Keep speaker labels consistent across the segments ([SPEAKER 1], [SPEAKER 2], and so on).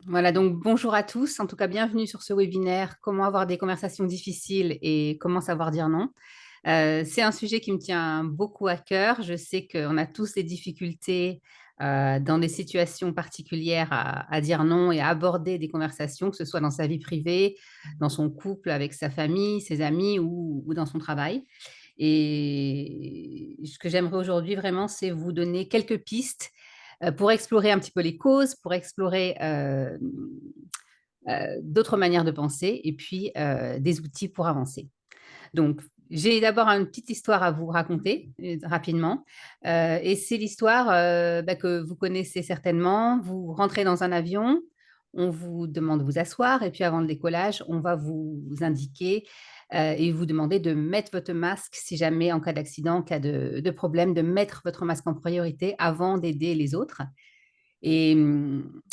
[SPEAKER 1] Voilà, donc bonjour à tous. En tout cas, bienvenue sur ce webinaire Comment avoir des conversations difficiles et comment savoir dire non. C'est un sujet qui me tient beaucoup à cœur. Je sais qu'on a tous des difficultés dans des situations particulières à dire non et à aborder des conversations, que ce soit dans sa vie privée, dans son couple, avec sa famille, ses amis ou dans son travail. Et ce que j'aimerais aujourd'hui vraiment, c'est vous donner quelques pistes pour explorer un petit peu les causes, pour explorer d'autres manières de penser et puis des outils pour avancer. Donc, j'ai d'abord une petite histoire à vous raconter rapidement. Et c'est l'histoire que vous connaissez certainement. Vous rentrez dans un avion, on vous demande de vous asseoir et puis avant le décollage, on va vous indiquer et vous demander de mettre votre masque si jamais en cas d'accident, en cas de problème, de mettre votre masque en priorité avant d'aider les autres. Et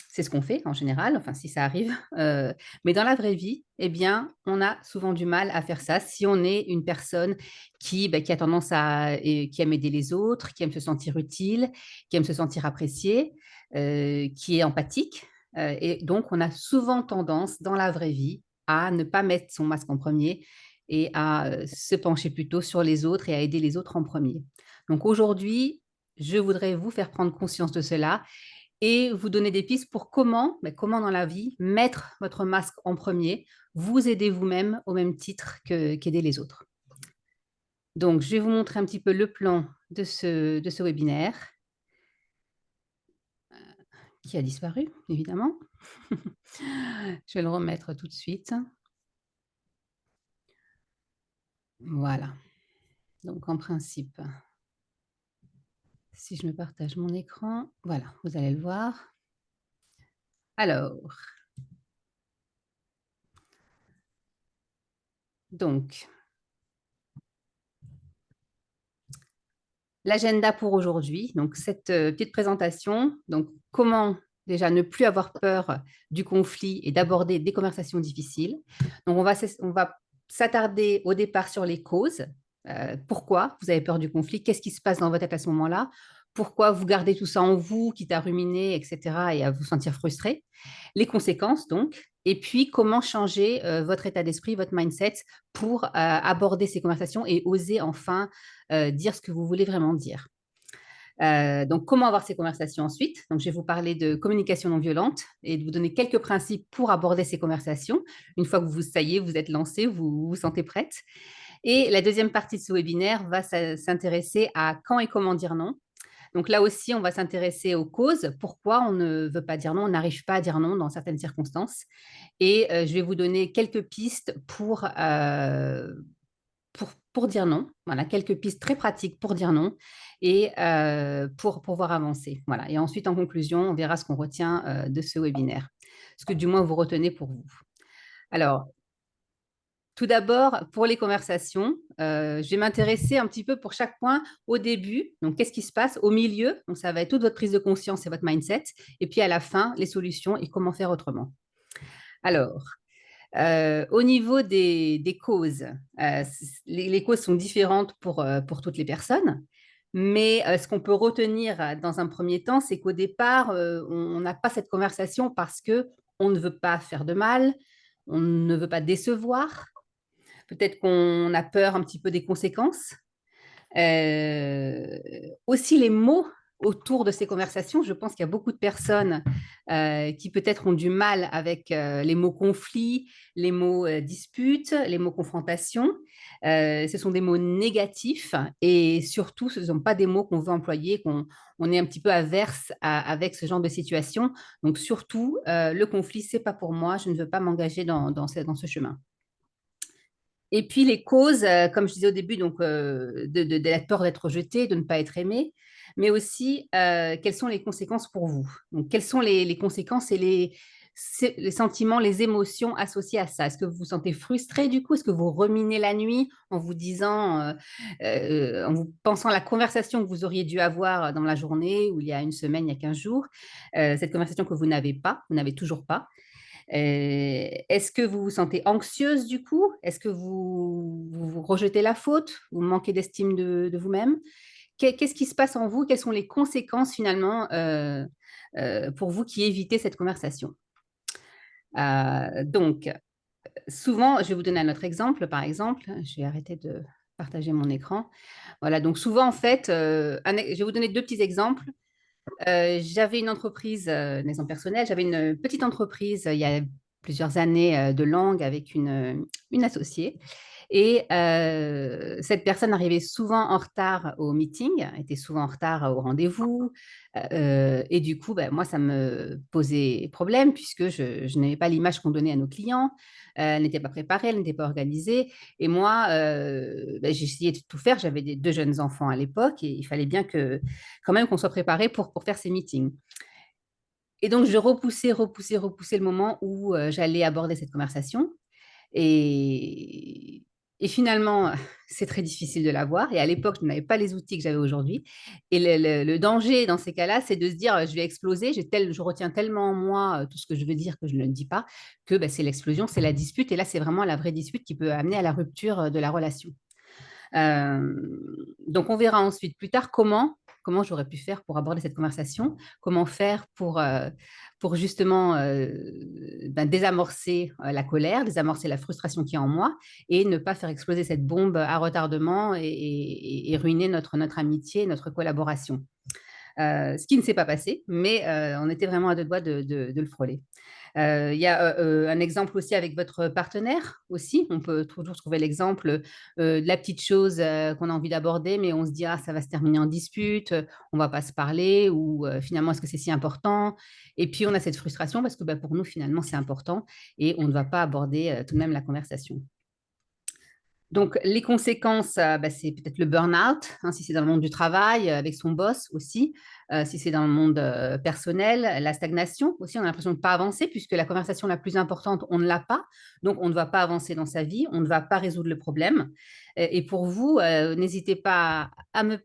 [SPEAKER 1] c'est ce qu'on fait en général, enfin si ça arrive, mais dans la vraie vie, eh bien, on a souvent du mal à faire ça si on est une personne qui a tendance à et qui aime aider les autres, qui aime se sentir utile, qui aime se sentir apprécié, qui est empathique, et donc on a souvent tendance dans la vraie vie à ne pas mettre son masque en premier et à, se pencher plutôt sur les autres et à aider les autres en premier. Donc aujourd'hui, je voudrais vous faire prendre conscience de cela et vous donner des pistes pour comment dans la vie mettre votre masque en premier, vous aider vous-même au même titre qu'aider les autres. Donc, je vais vous montrer un petit peu le plan de ce webinaire qui a disparu, évidemment. Je vais le remettre tout de suite. Voilà. Donc, en principe, si je me partage mon écran, voilà, vous allez le voir. Alors, donc, l'agenda pour aujourd'hui, donc cette petite présentation, donc comment déjà ne plus avoir peur du conflit et d'aborder des conversations difficiles. Donc on va s'attarder au départ sur les causes. Pourquoi vous avez peur du conflit? Qu'est-ce qui se passe dans votre tête à ce moment-là? Pourquoi vous gardez tout ça en vous, quitte à ruminer, etc., et à vous sentir frustré? Les conséquences, donc, et puis comment changer votre état d'esprit, votre mindset pour aborder ces conversations et oser enfin dire ce que vous voulez vraiment dire. Donc, comment avoir ces conversations ensuite? Donc, je vais vous parler de communication non violente et de vous donner quelques principes pour aborder ces conversations. Une fois que ça y est, vous êtes lancé, vous vous sentez prête. Et la deuxième partie de ce webinaire va s'intéresser à quand et comment dire non. Donc là aussi, on va s'intéresser aux causes. Pourquoi on ne veut pas dire non, on n'arrive pas à dire non dans certaines circonstances. Et je vais vous donner quelques pistes pour dire non. Voilà, quelques pistes très pratiques pour dire non et pour pouvoir avancer. Voilà. Et ensuite, en conclusion, on verra ce qu'on retient de ce webinaire, ce que du moins vous retenez pour vous. Alors, tout d'abord, pour les conversations, je vais m'intéresser un petit peu pour chaque point au début. Donc, qu'est-ce qui se passe au milieu? Donc, ça va être toute votre prise de conscience et votre mindset. Et puis, à la fin, les solutions et comment faire autrement. Alors, au niveau des causes, les causes sont différentes pour toutes les personnes. Mais ce qu'on peut retenir dans un premier temps, c'est qu'au départ, on n'a pas cette conversation parce que on ne veut pas faire de mal, on ne veut pas décevoir. Peut-être qu'on a peur un petit peu des conséquences. Aussi les mots autour de ces conversations, je pense qu'il y a beaucoup de personnes qui peut-être ont du mal avec les mots conflit, les mots dispute, les mots confrontation. Ce sont des mots négatifs et surtout, ce ne sont pas des mots qu'on veut employer, qu'on est un petit peu averse avec ce genre de situation. Donc surtout, le conflit, c'est pas pour moi, je ne veux pas m'engager dans ce chemin. Et puis les causes, comme je disais au début, donc de la peur d'être rejeté, de ne pas être aimé, mais aussi quelles sont les conséquences pour vous. Donc quelles sont les conséquences et les sentiments, les émotions associées à ça. Est-ce que vous vous sentez frustré du coup? Est-ce que vous ruminez la nuit en vous disant, en vous pensant à la conversation que vous auriez dû avoir dans la journée ou il y a une semaine, il y a 15 jours, cette conversation que vous n'avez pas, vous n'avez toujours pas. Est-ce que vous vous sentez anxieuse du coup? Est-ce que vous rejetez la faute? Vous manquez d'estime de vous-même? Qu'est-ce qui se passe en vous? Quelles sont les conséquences finalement pour vous qui évitez cette conversation? Donc, souvent, je vais vous donner un autre exemple, par exemple. Je vais arrêter de partager mon écran. Voilà, donc souvent, en fait, je vais vous donner deux petits exemples. J'avais une entreprise, un exemple personnel, j'avais une petite entreprise il y a plusieurs années de langue avec une associée. Et cette personne arrivait souvent en retard au meeting, était souvent en retard au rendez-vous. Et du coup, ben, moi, ça me posait problème puisque je n'avais pas l'image qu'on donnait à nos clients. Elle n'était pas préparée, elle n'était pas organisée. Et moi, ben, j'ai essayé de tout faire. J'avais deux jeunes enfants à l'époque et il fallait bien que, quand même qu'on soit préparé pour faire ces meetings. Et donc, je repoussais le moment où j'allais aborder cette conversation. Et, et finalement, c'est très difficile de l'avoir. Et à l'époque, je n'avais pas les outils que j'avais aujourd'hui. Et le danger dans ces cas-là, c'est de se dire, je vais exploser, je retiens tellement en moi tout ce que je veux dire que je ne le dis pas, que bah, c'est l'explosion, c'est la dispute. Et là, c'est vraiment la vraie dispute qui peut amener à la rupture de la relation. Euh, donc, on verra ensuite plus tard comment j'aurais pu faire pour aborder cette conversation, comment faire pour justement ben, désamorcer la colère, désamorcer la frustration qui est en moi et ne pas faire exploser cette bombe à retardement et ruiner notre amitié, notre collaboration. Ce qui ne s'est pas passé, mais on était vraiment à deux doigts de le frôler. Il y a un exemple aussi avec votre partenaire aussi. On peut toujours trouver l'exemple de la petite chose qu'on a envie d'aborder, mais on se dit, ah, ça va se terminer en dispute, on va pas se parler, ou finalement, est-ce que c'est si important? Et puis, on a cette frustration parce que bah, pour nous, finalement, c'est important et on ne va pas aborder tout de même la conversation. Donc, les conséquences, bah, c'est peut-être le burn-out, hein, si c'est dans le monde du travail, avec son boss aussi. Si c'est dans le monde personnel, la stagnation aussi, on a l'impression de ne pas avancer puisque la conversation la plus importante, on ne l'a pas. Donc, on ne va pas avancer dans sa vie, on ne va pas résoudre le problème. Et pour vous, n'hésitez pas à me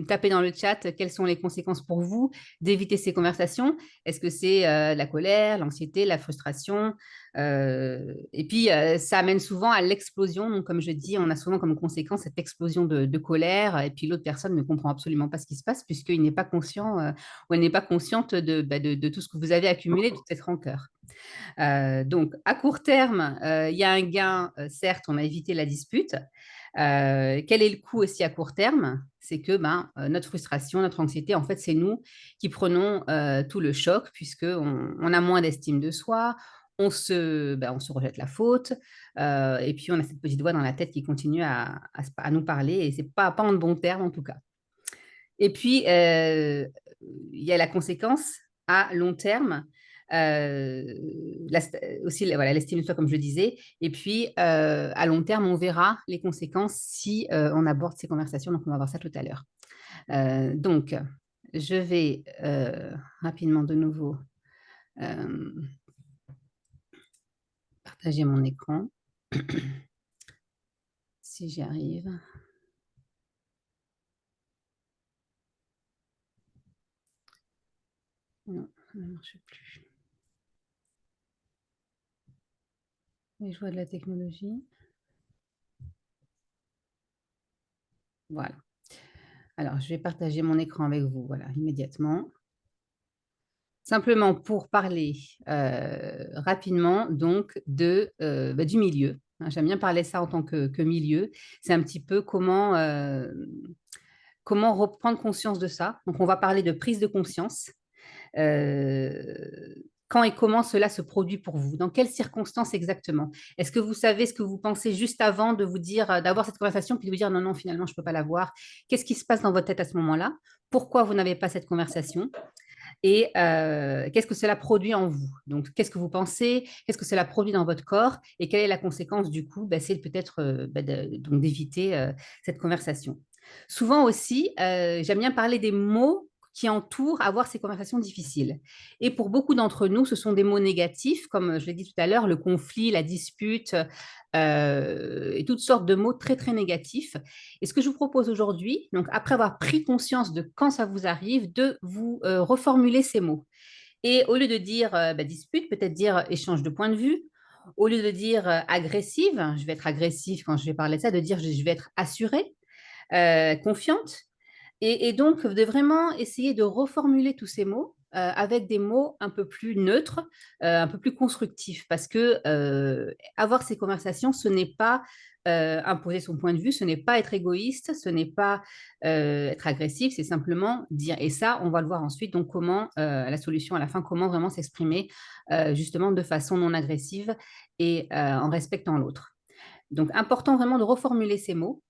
[SPEAKER 1] taper dans le chat quelles sont les conséquences pour vous d'éviter ces conversations. Est-ce que c'est la colère, l'anxiété, la frustration et puis, ça amène souvent à l'explosion. Donc, comme je dis, on a souvent comme conséquence cette explosion de colère et puis l'autre personne ne comprend absolument pas ce qui se passe puisqu'il n'est pas conscient ou elle n'est pas consciente de tout ce que vous avez accumulé, de toute cette rancœur. Donc, à court terme, il y a un gain, certes, on a évité la dispute. Quel est le coût aussi à court terme? C'est que ben, notre frustration, notre anxiété, en fait, c'est nous qui prenons tout le choc puisqu'on a moins d'estime de soi, on se rejette la faute, et puis on a cette petite voix dans la tête qui continue à nous parler, et c'est pas en de bons termes en tout cas. Et puis, il y a la conséquence à long terme, euh, aussi voilà, l'estime de soi, comme je le disais. Et puis, à long terme, on verra les conséquences si on aborde ces conversations. Donc, on va voir ça tout à l'heure. Donc, je vais rapidement de nouveau euh, partager mon écran, si j'y arrive. Non, ça ne marche plus. Les joies de la technologie. Voilà. Alors, je vais partager mon écran avec vous, voilà, immédiatement. Simplement pour parler rapidement donc du milieu. Hein, j'aime bien parler ça en tant que milieu. C'est un petit peu comment reprendre conscience de ça. Donc, on va parler de prise de conscience. Euh, quand et comment cela se produit pour vous? Dans quelles circonstances exactement? Est-ce que vous savez ce que vous pensez juste avant de vous dire, d'avoir cette conversation, puis de vous dire non, non, finalement, je ne peux pas l'avoir? Qu'est-ce qui se passe dans votre tête à ce moment-là? Pourquoi vous n'avez pas cette conversation? Et qu'est-ce que cela produit en vous? Donc, qu'est-ce que vous pensez? Qu'est-ce que cela produit dans votre corps? Et quelle est la conséquence du coup? Ben, c'est peut-être donc d'éviter cette conversation. Souvent aussi, j'aime bien parler des mots qui entourent avoir ces conversations difficiles. Et pour beaucoup d'entre nous, ce sont des mots négatifs, comme je l'ai dit tout à l'heure, le conflit, la dispute, et toutes sortes de mots très, très négatifs. Et ce que je vous propose aujourd'hui, donc après avoir pris conscience de quand ça vous arrive, de vous reformuler ces mots. Et au lieu de dire dispute, peut-être dire échange de points de vue. Au lieu de dire agressive, je vais être agressive quand je vais parler de ça, de dire je vais être assurée, confiante. Et donc, de vraiment essayer de reformuler tous ces mots avec des mots un peu plus neutres, un peu plus constructifs. Parce que avoir ces conversations, ce n'est pas imposer son point de vue, ce n'est pas être égoïste, ce n'est pas être agressif, c'est simplement dire. Et ça, on va le voir ensuite. Donc, comment la solution à la fin, comment vraiment s'exprimer justement de façon non agressive et en respectant l'autre. Donc, important vraiment de reformuler ces mots.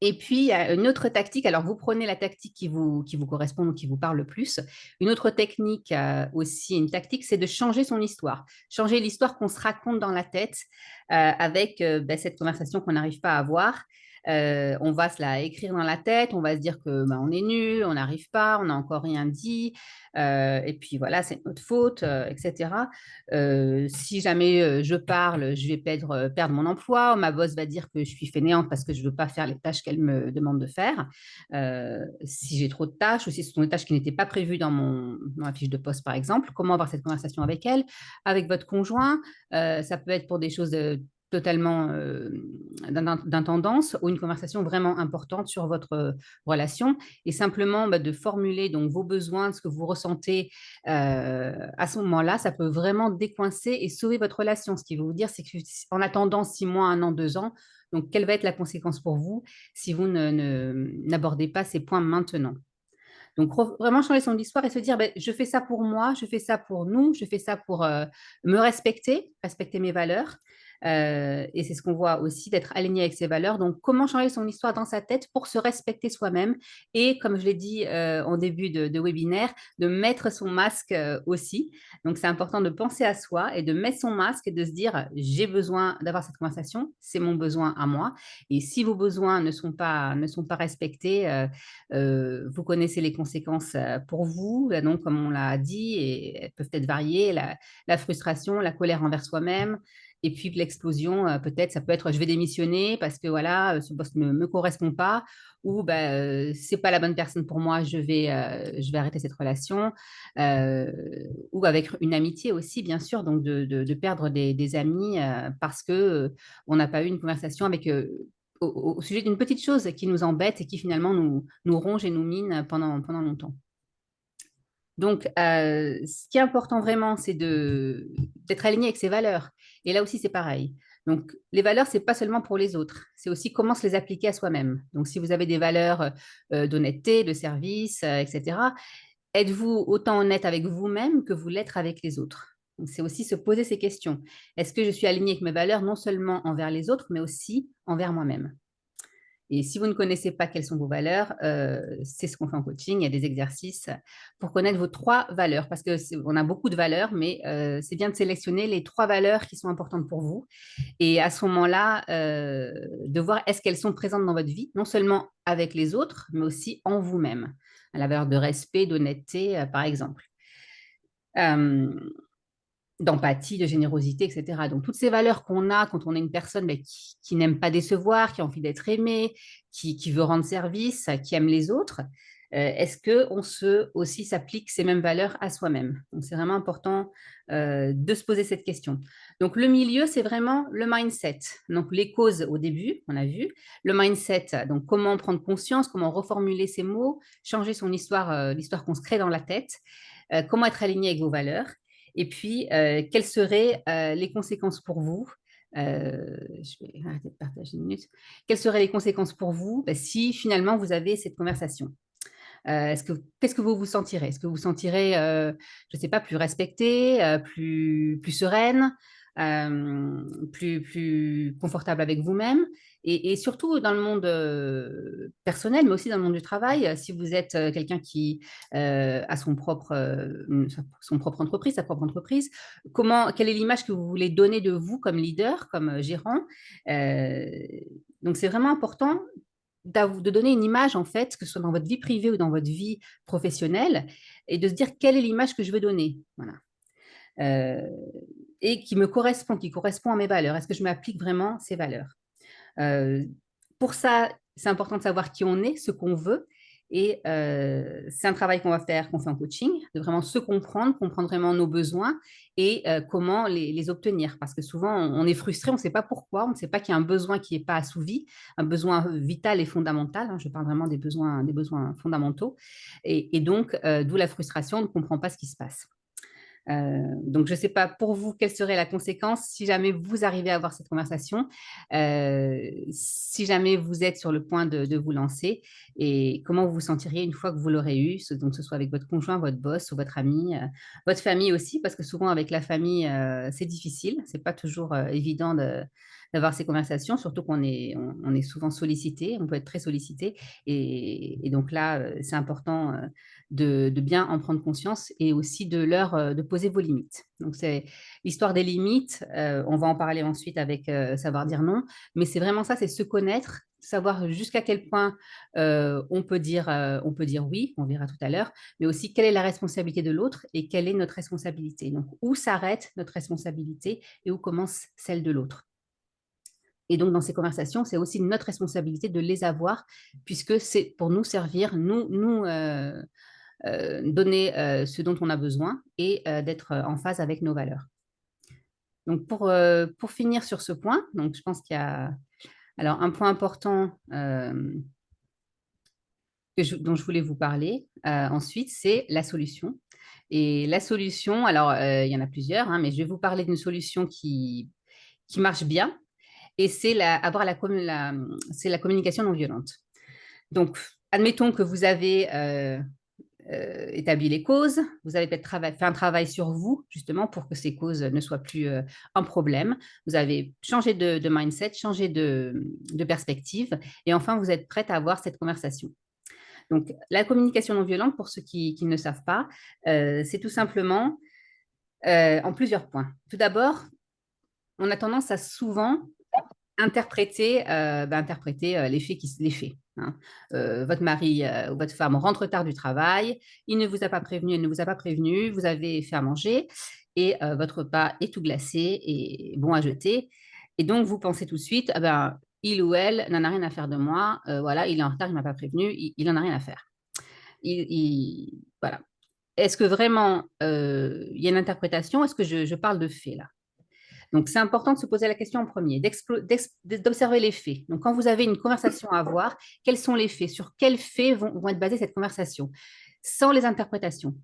[SPEAKER 1] Et puis, il y a une autre tactique. Alors, vous prenez la tactique qui vous correspond ou qui vous parle le plus. Une autre technique aussi, une tactique, c'est de changer son histoire. Changer l'histoire qu'on se raconte dans la tête avec cette conversation qu'on n'arrive pas à avoir. On va se la écrire dans la tête, on va se dire que on est nul, on n'arrive pas, on n'a encore rien dit, et puis voilà, c'est notre faute, etc. Si jamais je parle, je vais perdre mon emploi. Ma boss va dire que je suis fainéante parce que je ne veux pas faire les tâches qu'elle me demande de faire. Si j'ai trop de tâches ou si ce sont des tâches qui n'étaient pas prévues dans ma fiche de poste, par exemple, comment avoir cette conversation avec elle, avec votre conjoint. Ça peut être pour des choses totalement d'intendance ou une conversation vraiment importante sur votre relation et simplement de formuler donc vos besoins, ce que vous ressentez à ce moment-là, ça peut vraiment décoincer et sauver votre relation. Ce qui veut vous dire, c'est qu'en attendant 6 mois, 1 an, 2 ans, donc quelle va être la conséquence pour vous si vous n'abordez pas ces points maintenant? Donc, vraiment changer son histoire et se dire, ben, je fais ça pour moi, je fais ça pour nous, je fais ça pour me respecter, respecter mes valeurs. Et c'est ce qu'on voit aussi, d'être aligné avec ses valeurs. Donc, comment changer son histoire dans sa tête pour se respecter soi-même et, comme je l'ai dit en début de webinaire, de mettre son masque aussi. Donc, c'est important de penser à soi et de mettre son masque et de se dire, j'ai besoin d'avoir cette conversation, c'est mon besoin à moi. Et si vos besoins ne sont pas respectés, vous connaissez les conséquences pour vous, donc comme on l'a dit, et elles peuvent être variées, la frustration, la colère envers soi-même, et puis l'explosion, peut-être, ça peut être je vais démissionner parce que voilà, ce poste ne me correspond pas, ou c'est pas la bonne personne pour moi, je vais arrêter cette relation, euh, ou avec une amitié aussi, bien sûr, donc de perdre des amis parce que on n'a pas eu une conversation avec au sujet d'une petite chose qui nous embête et qui finalement nous ronge et nous mine pendant longtemps. Donc, ce qui est important vraiment, c'est d'être aligné avec ses valeurs. Et là aussi, c'est pareil. Donc, les valeurs, c'est pas seulement pour les autres, c'est aussi comment se les appliquer à soi-même. Donc, si vous avez des valeurs d'honnêteté, de service, etc., êtes-vous autant honnête avec vous-même que vous l'êtes avec les autres? Donc, c'est aussi se poser ces questions. Est-ce que je suis aligné avec mes valeurs, non seulement envers les autres, mais aussi envers moi-même? Et si vous ne connaissez pas quelles sont vos valeurs, c'est ce qu'on fait en coaching. Il y a des exercices pour connaître vos 3 valeurs, parce qu'on a beaucoup de valeurs, mais c'est bien de sélectionner les 3 valeurs qui sont importantes pour vous. Et à ce moment-là, de voir est-ce qu'elles sont présentes dans votre vie, non seulement avec les autres, mais aussi en vous-même. La valeur de respect, d'honnêteté, par exemple. Euh, d'empathie, de générosité, etc. Donc, toutes ces valeurs qu'on a quand on est une personne qui n'aime pas décevoir, qui a envie d'être aimée, qui veut rendre service, qui aime les autres, est-ce qu'on aussi s'applique ces mêmes valeurs à soi-même? Donc, c'est vraiment important de se poser cette question. Donc, le milieu, c'est vraiment le mindset. Donc, les causes au début, on a vu. Le mindset, donc comment prendre conscience, comment reformuler ses mots, changer son histoire, l'histoire qu'on se crée dans la tête, comment être aligné avec vos valeurs. Et puis, quelles seraient les conséquences pour vous? Je vais arrêter de partager une minute. Quelles seraient les conséquences pour vous si finalement vous avez cette conversation? Qu'est-ce que vous vous sentirez? Est-ce que vous vous sentirez, je ne sais pas, plus respectée, plus sereine, plus confortable avec vous-même? Et surtout dans le monde personnel, mais aussi dans le monde du travail, si vous êtes quelqu'un qui a son propre entreprise, sa propre entreprise, quelle est l'image que vous voulez donner de vous comme leader, comme gérant? Euh, donc c'est vraiment important de donner une image, en fait, que ce soit dans votre vie privée ou dans votre vie professionnelle, et de se dire quelle est l'image que je veux donner. Voilà. Euh, et qui correspond à mes valeurs. Est-ce que je m'applique vraiment ces valeurs? Euh, pour ça, c'est important de savoir qui on est, ce qu'on veut, Et c'est un travail qu'on fait en coaching, de vraiment se comprendre, comprendre vraiment nos besoins et comment les obtenir. Parce que souvent, on est frustré, on ne sait pas pourquoi, on ne sait pas qu'il y a un besoin qui n'est pas assouvi, un besoin vital et fondamental. Hein, je parle vraiment des besoins fondamentaux. Et donc, d'où la frustration, on ne comprend pas ce qui se passe. Donc, je ne sais pas pour vous quelle serait la conséquence si jamais vous arrivez à avoir cette conversation, si jamais vous êtes sur le point de vous lancer et comment vous vous sentiriez une fois que vous l'aurez eu, donc que ce soit avec votre conjoint, votre boss ou votre ami, votre famille aussi, parce que souvent avec la famille, c'est difficile, c'est pas toujours évident d'avoir ces conversations, surtout on est souvent sollicité, on peut être très sollicité. Et donc là, c'est important de bien en prendre conscience et aussi de poser vos limites. Donc, c'est l'histoire des limites. On va en parler ensuite avec savoir dire non. Mais c'est vraiment ça, c'est se connaître, savoir jusqu'à quel point on peut dire oui, on verra tout à l'heure, mais aussi quelle est la responsabilité de l'autre et quelle est notre responsabilité. Donc, où s'arrête notre responsabilité et où commence celle de l'autre. Et donc, dans ces conversations, c'est aussi notre responsabilité de les avoir, puisque c'est pour nous servir, donner ce dont on a besoin et d'être en phase avec nos valeurs. Donc, pour finir sur ce point, donc je pense qu'il y a alors, un point important dont je voulais vous parler ensuite, c'est la solution. Et la solution, alors, il y en a plusieurs, hein, mais je vais vous parler d'une solution qui marche bien. Et c'est c'est la communication non violente. Donc, admettons que vous avez établi les causes, vous avez peut-être fait un travail sur vous, justement, pour que ces causes ne soient plus un problème. Vous avez changé de mindset, changé de perspective, et enfin, vous êtes prête à avoir cette conversation. Donc, la communication non violente, pour ceux qui ne savent pas, c'est tout simplement en plusieurs points. Tout d'abord, on a tendance à souvent interpréter les faits. Hein. Votre mari ou votre femme rentre tard du travail, il ne vous a pas prévenu, elle ne vous a pas prévenu, vous avez fait à manger et votre repas est tout glacé et bon à jeter. Et donc, vous pensez tout de suite, ah ben, il ou elle n'en a rien à faire de moi, voilà, il est en retard, il ne m'a pas prévenu, il n'en a rien à faire. Voilà. Est-ce que vraiment il y a une interprétation? Est-ce que je parle de faits là? Donc, c'est important de se poser la question en premier, d'observer les faits. Donc, quand vous avez une conversation à avoir, quels sont les faits? Sur quels faits vont être basées cette conversation? Sans les interprétations.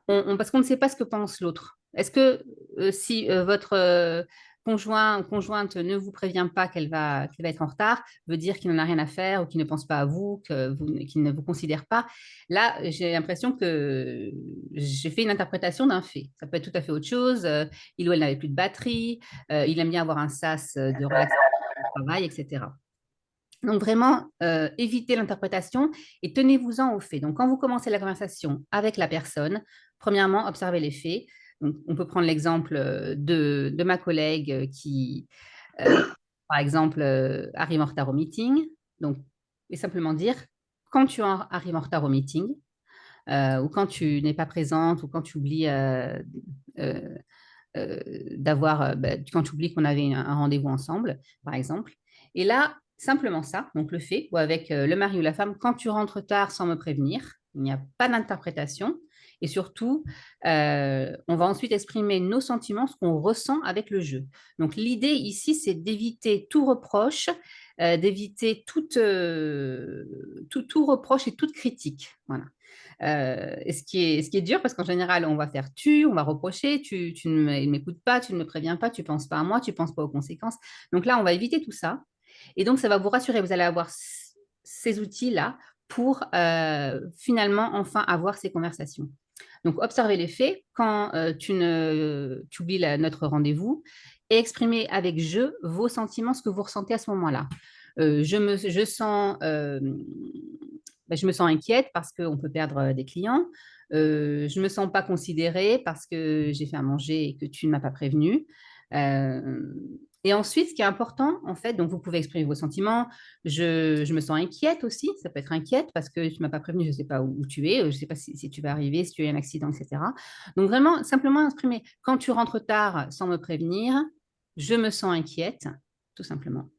[SPEAKER 1] Parce qu'on ne sait pas ce que pense l'autre. Est-ce que si votre conjoint ou conjointe ne vous prévient pas qu'elle va être en retard, veut dire qu'il n'en a rien à faire ou qu'il ne pense pas à vous, qu'il ne vous considère pas? Là, j'ai l'impression que j'ai fait une interprétation d'un fait. Ça peut être tout à fait autre chose. Il ou elle n'avait plus de batterie, il aime bien avoir un sas de relaxation au travail, etc. Donc vraiment, évitez l'interprétation et tenez-vous-en aux faits. Donc quand vous commencez la conversation avec la personne, premièrement, observez les faits. Donc, on peut prendre l'exemple de ma collègue qui, euh, par exemple, arrive en retard au meeting. Donc, et simplement dire, quand tu arrives en retard au meeting, ou quand tu n'es pas présente, ou quand tu oublies euh, quand tu oublies qu'on avait un rendez-vous ensemble, par exemple. Et là, simplement ça, donc le fait, ou avec le mari ou la femme, quand tu rentres tard sans me prévenir, il n'y a pas d'interprétation. Et surtout, on va ensuite exprimer nos sentiments, ce qu'on ressent avec le jeu. Donc l'idée ici, c'est d'éviter tout reproche, d'éviter tout reproche et toute critique. Voilà. Ce qui est dur parce qu'en général, on va faire on va reprocher, tu ne m'écoutes pas, tu ne me préviens pas, tu ne penses pas à moi, tu ne penses pas aux conséquences. Donc là, on va éviter tout ça. Et donc, ça va vous rassurer. Vous allez avoir ces outils-là pour finalement enfin avoir ces conversations. Donc, observez les faits quand tu oublies notre rendez-vous et exprimez avec jeu vos sentiments, ce que vous ressentez à ce moment-là. Je me sens inquiète parce qu'on peut perdre des clients. Je ne me sens pas considérée parce que j'ai fait à manger et que tu ne m'as pas prévenu. Euh, et ensuite, ce qui est important, en fait, donc vous pouvez exprimer vos sentiments. Je me sens inquiète aussi. Ça peut être inquiète parce que tu ne m'as pas prévenu, je ne sais pas où tu es, je ne sais pas si tu vas arriver, si tu as eu un accident, etc. Donc vraiment, simplement exprimer. Quand tu rentres tard sans me prévenir, je me sens inquiète, tout simplement.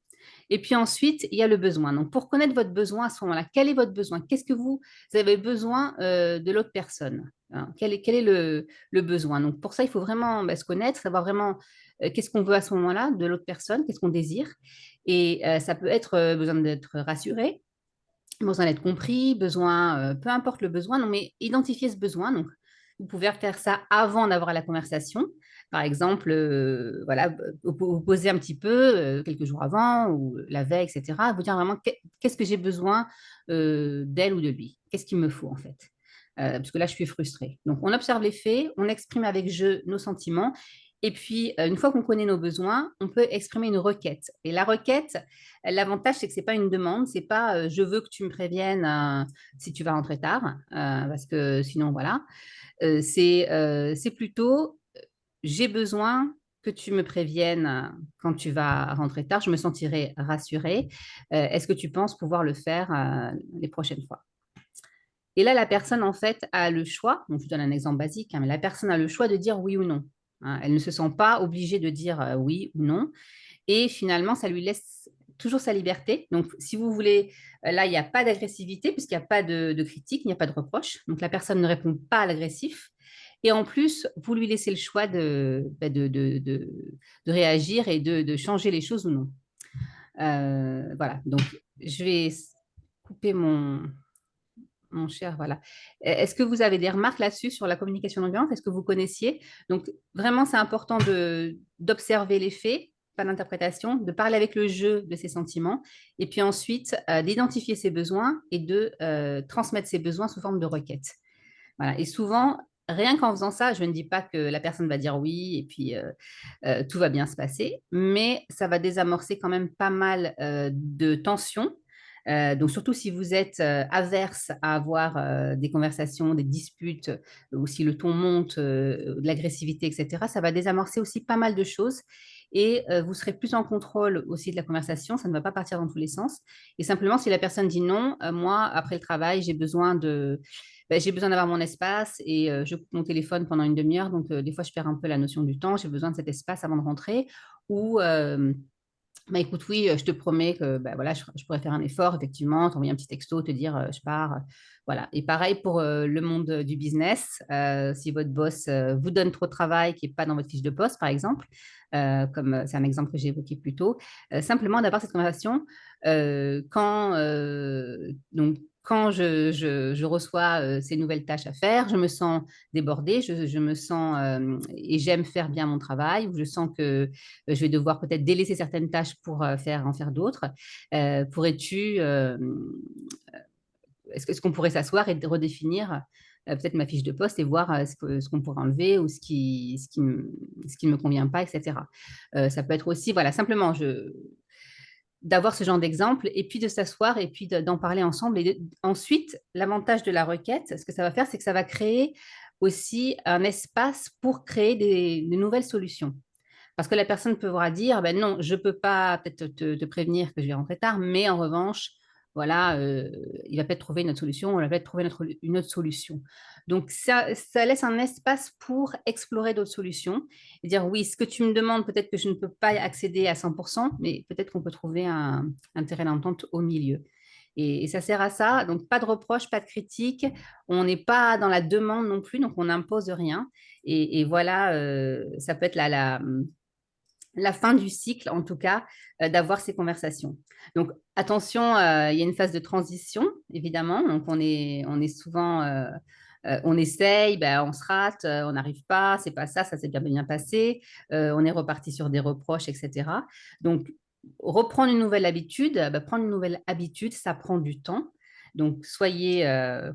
[SPEAKER 1] Et puis ensuite, il y a le besoin. Donc, pour connaître votre besoin à ce moment-là, quel est votre besoin? Qu'est-ce que vous avez besoin de l'autre personne? Hein? Quel est le besoin? Donc, pour ça, il faut vraiment se connaître, savoir vraiment qu'est-ce qu'on veut à ce moment-là de l'autre personne, qu'est-ce qu'on désire. Et ça peut être besoin d'être rassuré, besoin d'être compris, besoin, peu importe le besoin, non, mais identifier ce besoin. Donc, vous pouvez faire ça avant d'avoir la conversation. Par exemple, voilà, vous poser un petit peu quelques jours avant ou la veille, etc. Vous dire vraiment qu'est-ce que j'ai besoin d'elle ou de lui. Qu'est-ce qu'il me faut en fait. Parce que là, je suis frustrée. Donc, on observe les faits, on exprime avec jeu nos sentiments. Et puis, une fois qu'on connaît nos besoins, on peut exprimer une requête. Et la requête, l'avantage, c'est que ce n'est pas une demande, c'est pas je veux que tu me préviennes si tu vas rentrer tard, parce que sinon, voilà. C'est plutôt j'ai besoin que tu me préviennes quand tu vas rentrer tard, je me sentirai rassurée. Est-ce que tu penses pouvoir le faire les prochaines fois? Et là, la personne, en fait, a le choix, donc je donne un exemple basique, hein, mais la personne a le choix de dire oui ou non. Hein. Elle ne se sent pas obligée de dire oui ou non. Et finalement, ça lui laisse toujours sa liberté. Donc, si vous voulez, là, il n'y a pas d'agressivité puisqu'il n'y a pas de critique, il n'y a pas de reproche. Donc, la personne ne répond pas à l'agressif. Et en plus, vous lui laissez le choix de réagir et de changer les choses ou non. Voilà, donc je vais couper mon cher, voilà. Est-ce que vous avez des remarques là-dessus sur la communication non violente? Est-ce que vous connaissiez? Donc, vraiment, c'est important d'observer les faits, pas d'interprétation, de parler avec le jeu de ses sentiments, et puis ensuite d'identifier ses besoins et de transmettre ses besoins sous forme de requête. Voilà. Et souvent, rien qu'en faisant ça, je ne dis pas que la personne va dire oui et puis tout va bien se passer, mais ça va désamorcer quand même pas mal de tensions. Donc surtout si vous êtes averse à avoir des conversations, des disputes, ou si le ton monte, de l'agressivité, etc., ça va désamorcer aussi pas mal de choses. Et vous serez plus en contrôle aussi de la conversation, ça ne va pas partir dans tous les sens. Et simplement, si la personne dit non, moi, après le travail, j'ai besoin d'avoir mon espace et je coupe mon téléphone pendant une demi-heure. Donc, des fois, je perds un peu la notion du temps. J'ai besoin de cet espace avant de rentrer. Ou, écoute, oui, je te promets que voilà, je pourrais faire un effort, effectivement, t'envoyer un petit texto, te dire je pars. Voilà. Et pareil pour le monde du business. Si votre boss vous donne trop de travail qui n'est pas dans votre fiche de poste, par exemple, comme c'est un exemple que j'ai évoqué plus tôt, simplement d'avoir cette conversation quand je reçois ces nouvelles tâches à faire, je me sens débordée, je me sens et j'aime faire bien mon travail, ou je sens que je vais devoir peut-être délaisser certaines tâches pour en faire d'autres. Pourrais-tu, est-ce qu'on pourrait s'asseoir et redéfinir peut-être ma fiche de poste et voir ce qu'on pourrait enlever ou ce qui ne me convient pas, etc. Ça peut être aussi, voilà, simplement, d'avoir ce genre d'exemple et puis de s'asseoir et puis d'en parler ensemble. Et ensuite, l'avantage de la requête, ce que ça va faire, c'est que ça va créer aussi un espace pour créer des nouvelles solutions. Parce que la personne pourra dire, ben non, je ne peux pas peut-être te prévenir que je vais rentrer tard, mais en revanche, voilà, il va peut-être trouver une autre solution, on va peut-être trouver une autre solution. Donc, ça laisse un espace pour explorer d'autres solutions et dire, oui, ce que tu me demandes, peut-être que je ne peux pas accéder à 100%, mais peut-être qu'on peut trouver un terrain d'entente au milieu. Et ça sert à ça. Donc, pas de reproche, pas de critique. On n'est pas dans la demande non plus, donc on n'impose rien. Et voilà, ça peut être la fin du cycle, en tout cas, d'avoir ces conversations. Donc, attention, il y a une phase de transition, évidemment. Donc, on est souvent, on essaye, on se rate, on n'arrive pas, c'est pas ça, ça s'est bien passé, on est reparti sur des reproches, etc. Donc, reprendre une nouvelle habitude, prendre une nouvelle habitude, ça prend du temps. Donc, soyez,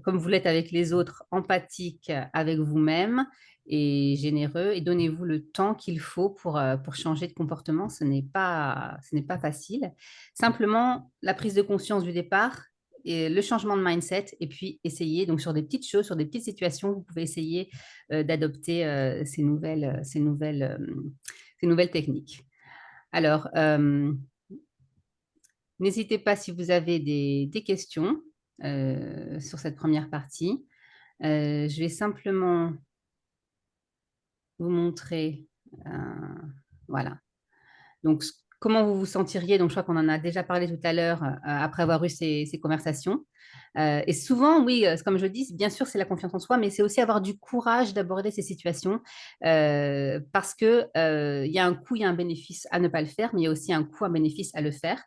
[SPEAKER 1] comme vous l'êtes avec les autres, empathique avec vous-même et généreux et donnez-vous le temps qu'il faut pour changer de comportement. Ce n'est pas facile. Simplement, la prise de conscience du départ et le changement de mindset et puis essayer, donc sur des petites choses, sur des petites situations, vous pouvez essayer d'adopter ces nouvelles techniques. Alors, n'hésitez pas si vous avez des questions sur cette première partie. Je vais simplement vous montrer, voilà. Donc, comment vous vous sentiriez. Donc, je crois qu'on en a déjà parlé tout à l'heure après avoir eu ces conversations. Et souvent, oui, comme je dis, bien sûr, c'est la confiance en soi, mais c'est aussi avoir du courage d'aborder ces situations parce que il y a un coût, il y a un bénéfice à ne pas le faire, mais il y a aussi un coût, un bénéfice à le faire.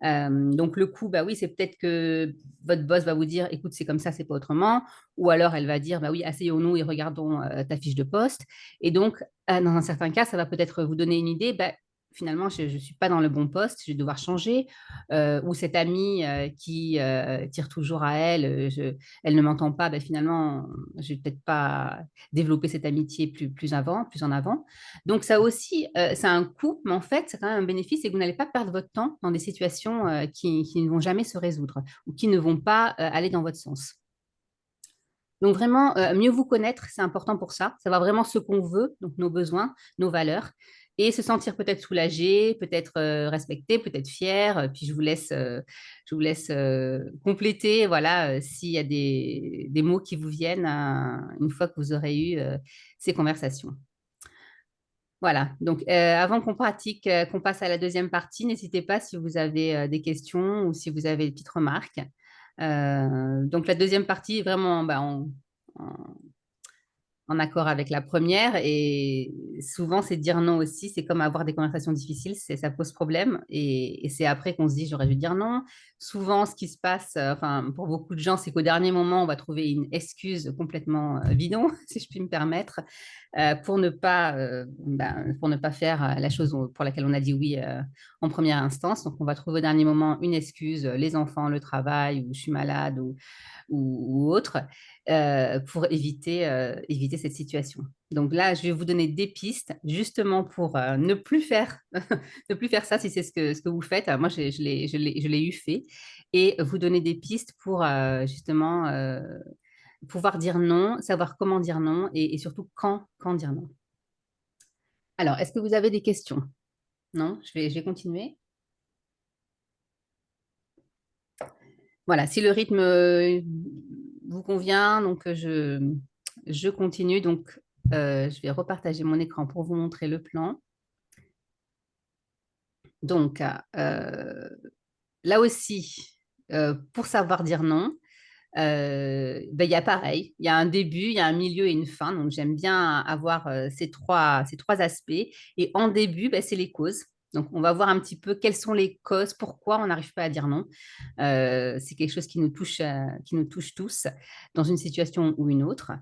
[SPEAKER 1] Donc le coût, bah oui, c'est peut-être que votre boss va vous dire, écoute, c'est comme ça, c'est pas autrement, ou alors elle va dire, bah oui, asseyons-nous et regardons ta fiche de poste. Et donc, dans un certain cas, ça va peut-être vous donner une idée, bah, finalement, je ne suis pas dans le bon poste, je vais devoir changer. Ou cette amie qui tire toujours à elle, elle ne m'entend pas, ben finalement, je vais peut-être pas développer cette amitié plus avant, plus en avant. Donc ça aussi, ça a un coût, mais en fait, c'est quand même un bénéfice et que vous n'allez pas perdre votre temps dans des situations qui ne vont jamais se résoudre ou qui ne vont pas aller dans votre sens. Donc vraiment, mieux vous connaître, c'est important pour ça. Savoir vraiment ce qu'on veut, donc nos besoins, nos valeurs, et se sentir peut-être soulagé, peut-être respecté, peut-être fier. Puis je vous laisse compléter, voilà, s'il y a des mots qui vous viennent une fois que vous aurez eu ces conversations. Voilà, donc avant qu'on pratique, qu'on passe à la deuxième partie, n'hésitez pas si vous avez des questions ou si vous avez des petites remarques. Donc la deuxième partie, vraiment, bah, en accord avec la première. Et souvent, c'est dire non aussi. C'est comme avoir des conversations difficiles, ça pose problème. Et c'est après qu'on se dit, j'aurais dû dire non. Souvent, ce qui se passe, enfin, pour beaucoup de gens, c'est qu'au dernier moment, on va trouver une excuse complètement bidon, si je puis me permettre, pour ne pas faire la chose pour laquelle on a dit oui en première instance. Donc, on va trouver au dernier moment une excuse, les enfants, le travail, ou je suis malade, ou autre, pour éviter cette situation. Donc là, je vais vous donner des pistes justement pour ne plus faire, ne plus faire ça si c'est ce que vous faites. Alors moi, je l'ai eu fait. Et vous donner des pistes pour justement pouvoir dire non, savoir comment dire non et surtout quand dire non. Alors, est-ce que vous avez des questions? Non, je vais continuer. Voilà, si le rythme vous convient, donc je continue. Donc, je vais repartager mon écran pour vous montrer le plan. Donc, là aussi, pour savoir dire non, ben, il y a pareil, il y a un début, il y a un milieu et une fin. Donc, j'aime bien avoir ces trois aspects. Et en début, ben, c'est les causes. Donc, on va voir un petit peu quelles sont les causes, pourquoi on n'arrive pas à dire non. C'est quelque chose qui nous touche tous dans une situation ou une autre.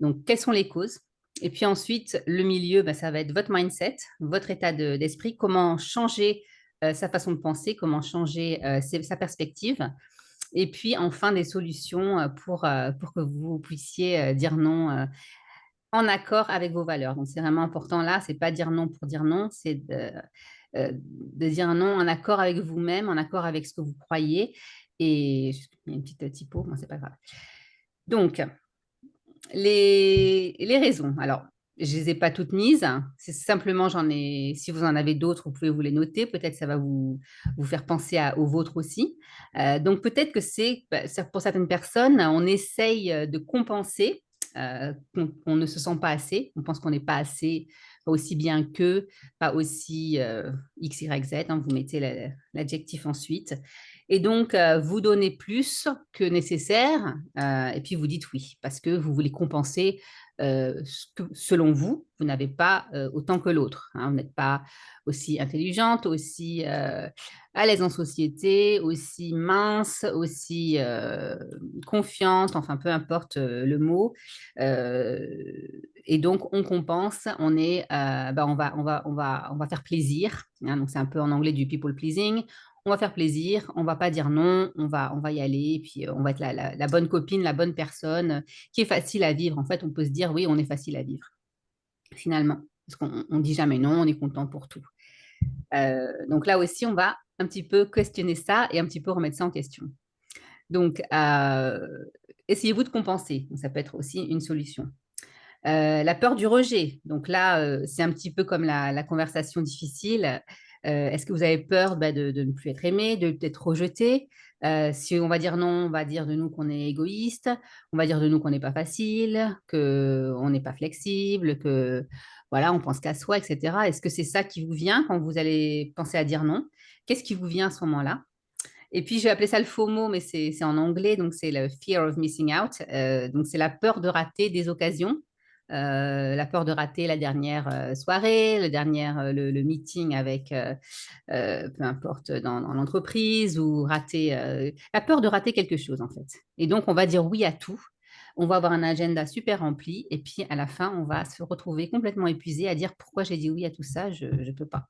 [SPEAKER 1] Donc, quelles sont les causes? Et puis ensuite, le milieu, ben, ça va être votre mindset, votre état d'esprit, comment changer sa façon de penser, comment changer sa perspective. Et puis enfin, des solutions pour que vous puissiez dire non en accord avec vos valeurs. Donc, c'est vraiment important là, c'est pas dire non pour dire non, c'est de dire non en accord avec vous-même, en accord avec ce que vous croyez. Et il y a une petite typo, mais c'est pas grave. Donc, les raisons. Alors, je les ai pas toutes mises. C'est simplement, si vous en avez d'autres, vous pouvez vous les noter. Peut-être ça va vous faire penser aux vôtres aussi. Donc, peut-être que pour certaines personnes, on essaye de compenser qu'on ne se sent pas assez. On pense qu'on n'est pas assez, pas aussi bien qu'eux, pas aussi X, Y, Z. Hein, vous mettez l'adjectif ensuite. Et donc, vous donnez plus que nécessaire, et puis vous dites oui, parce que vous voulez compenser ce que, selon vous, vous n'avez pas autant que l'autre. Hein. Vous n'êtes pas aussi intelligente, aussi à l'aise en société, aussi mince, aussi confiante, enfin peu importe le mot. Euh, et donc, on compense, on va faire plaisir. Hein. Donc, c'est un peu en anglais du people pleasing. On va faire plaisir, on va pas dire non, on va y aller, et puis on va être la bonne copine, la bonne personne, qui est facile à vivre. En fait, on peut se dire, oui, on est facile à vivre, finalement, parce qu'on on dit jamais non, on est content pour tout. Donc là aussi, on va un petit peu questionner ça et un petit peu remettre ça en question. Donc, essayez-vous de compenser. Donc, ça peut être aussi une solution. La peur du rejet. Donc là, c'est un petit peu comme la conversation difficile. Est-ce que vous avez peur de ne plus être aimé, de peut-être rejeté? Si on va dire non, on va dire de nous qu'on est égoïste, on va dire de nous qu'on n'est pas facile, qu'on n'est pas flexible, que voilà, on pense qu'à soi, etc. Est-ce que c'est ça qui vous vient quand vous allez penser à dire non? Qu'est-ce qui vous vient à ce moment-là? Et puis, je vais appeler ça le FOMO, mais c'est en anglais, donc c'est le fear of missing out. Donc, c'est la peur de rater des occasions, la peur de rater la dernière soirée, le meeting avec, peu importe, dans l'entreprise, ou rater, la peur de rater quelque chose, en fait. Et donc, on va dire oui à tout. On va avoir un agenda super rempli. Et puis, à la fin, on va se retrouver complètement épuisé à dire pourquoi j'ai dit oui à tout ça, je ne peux pas.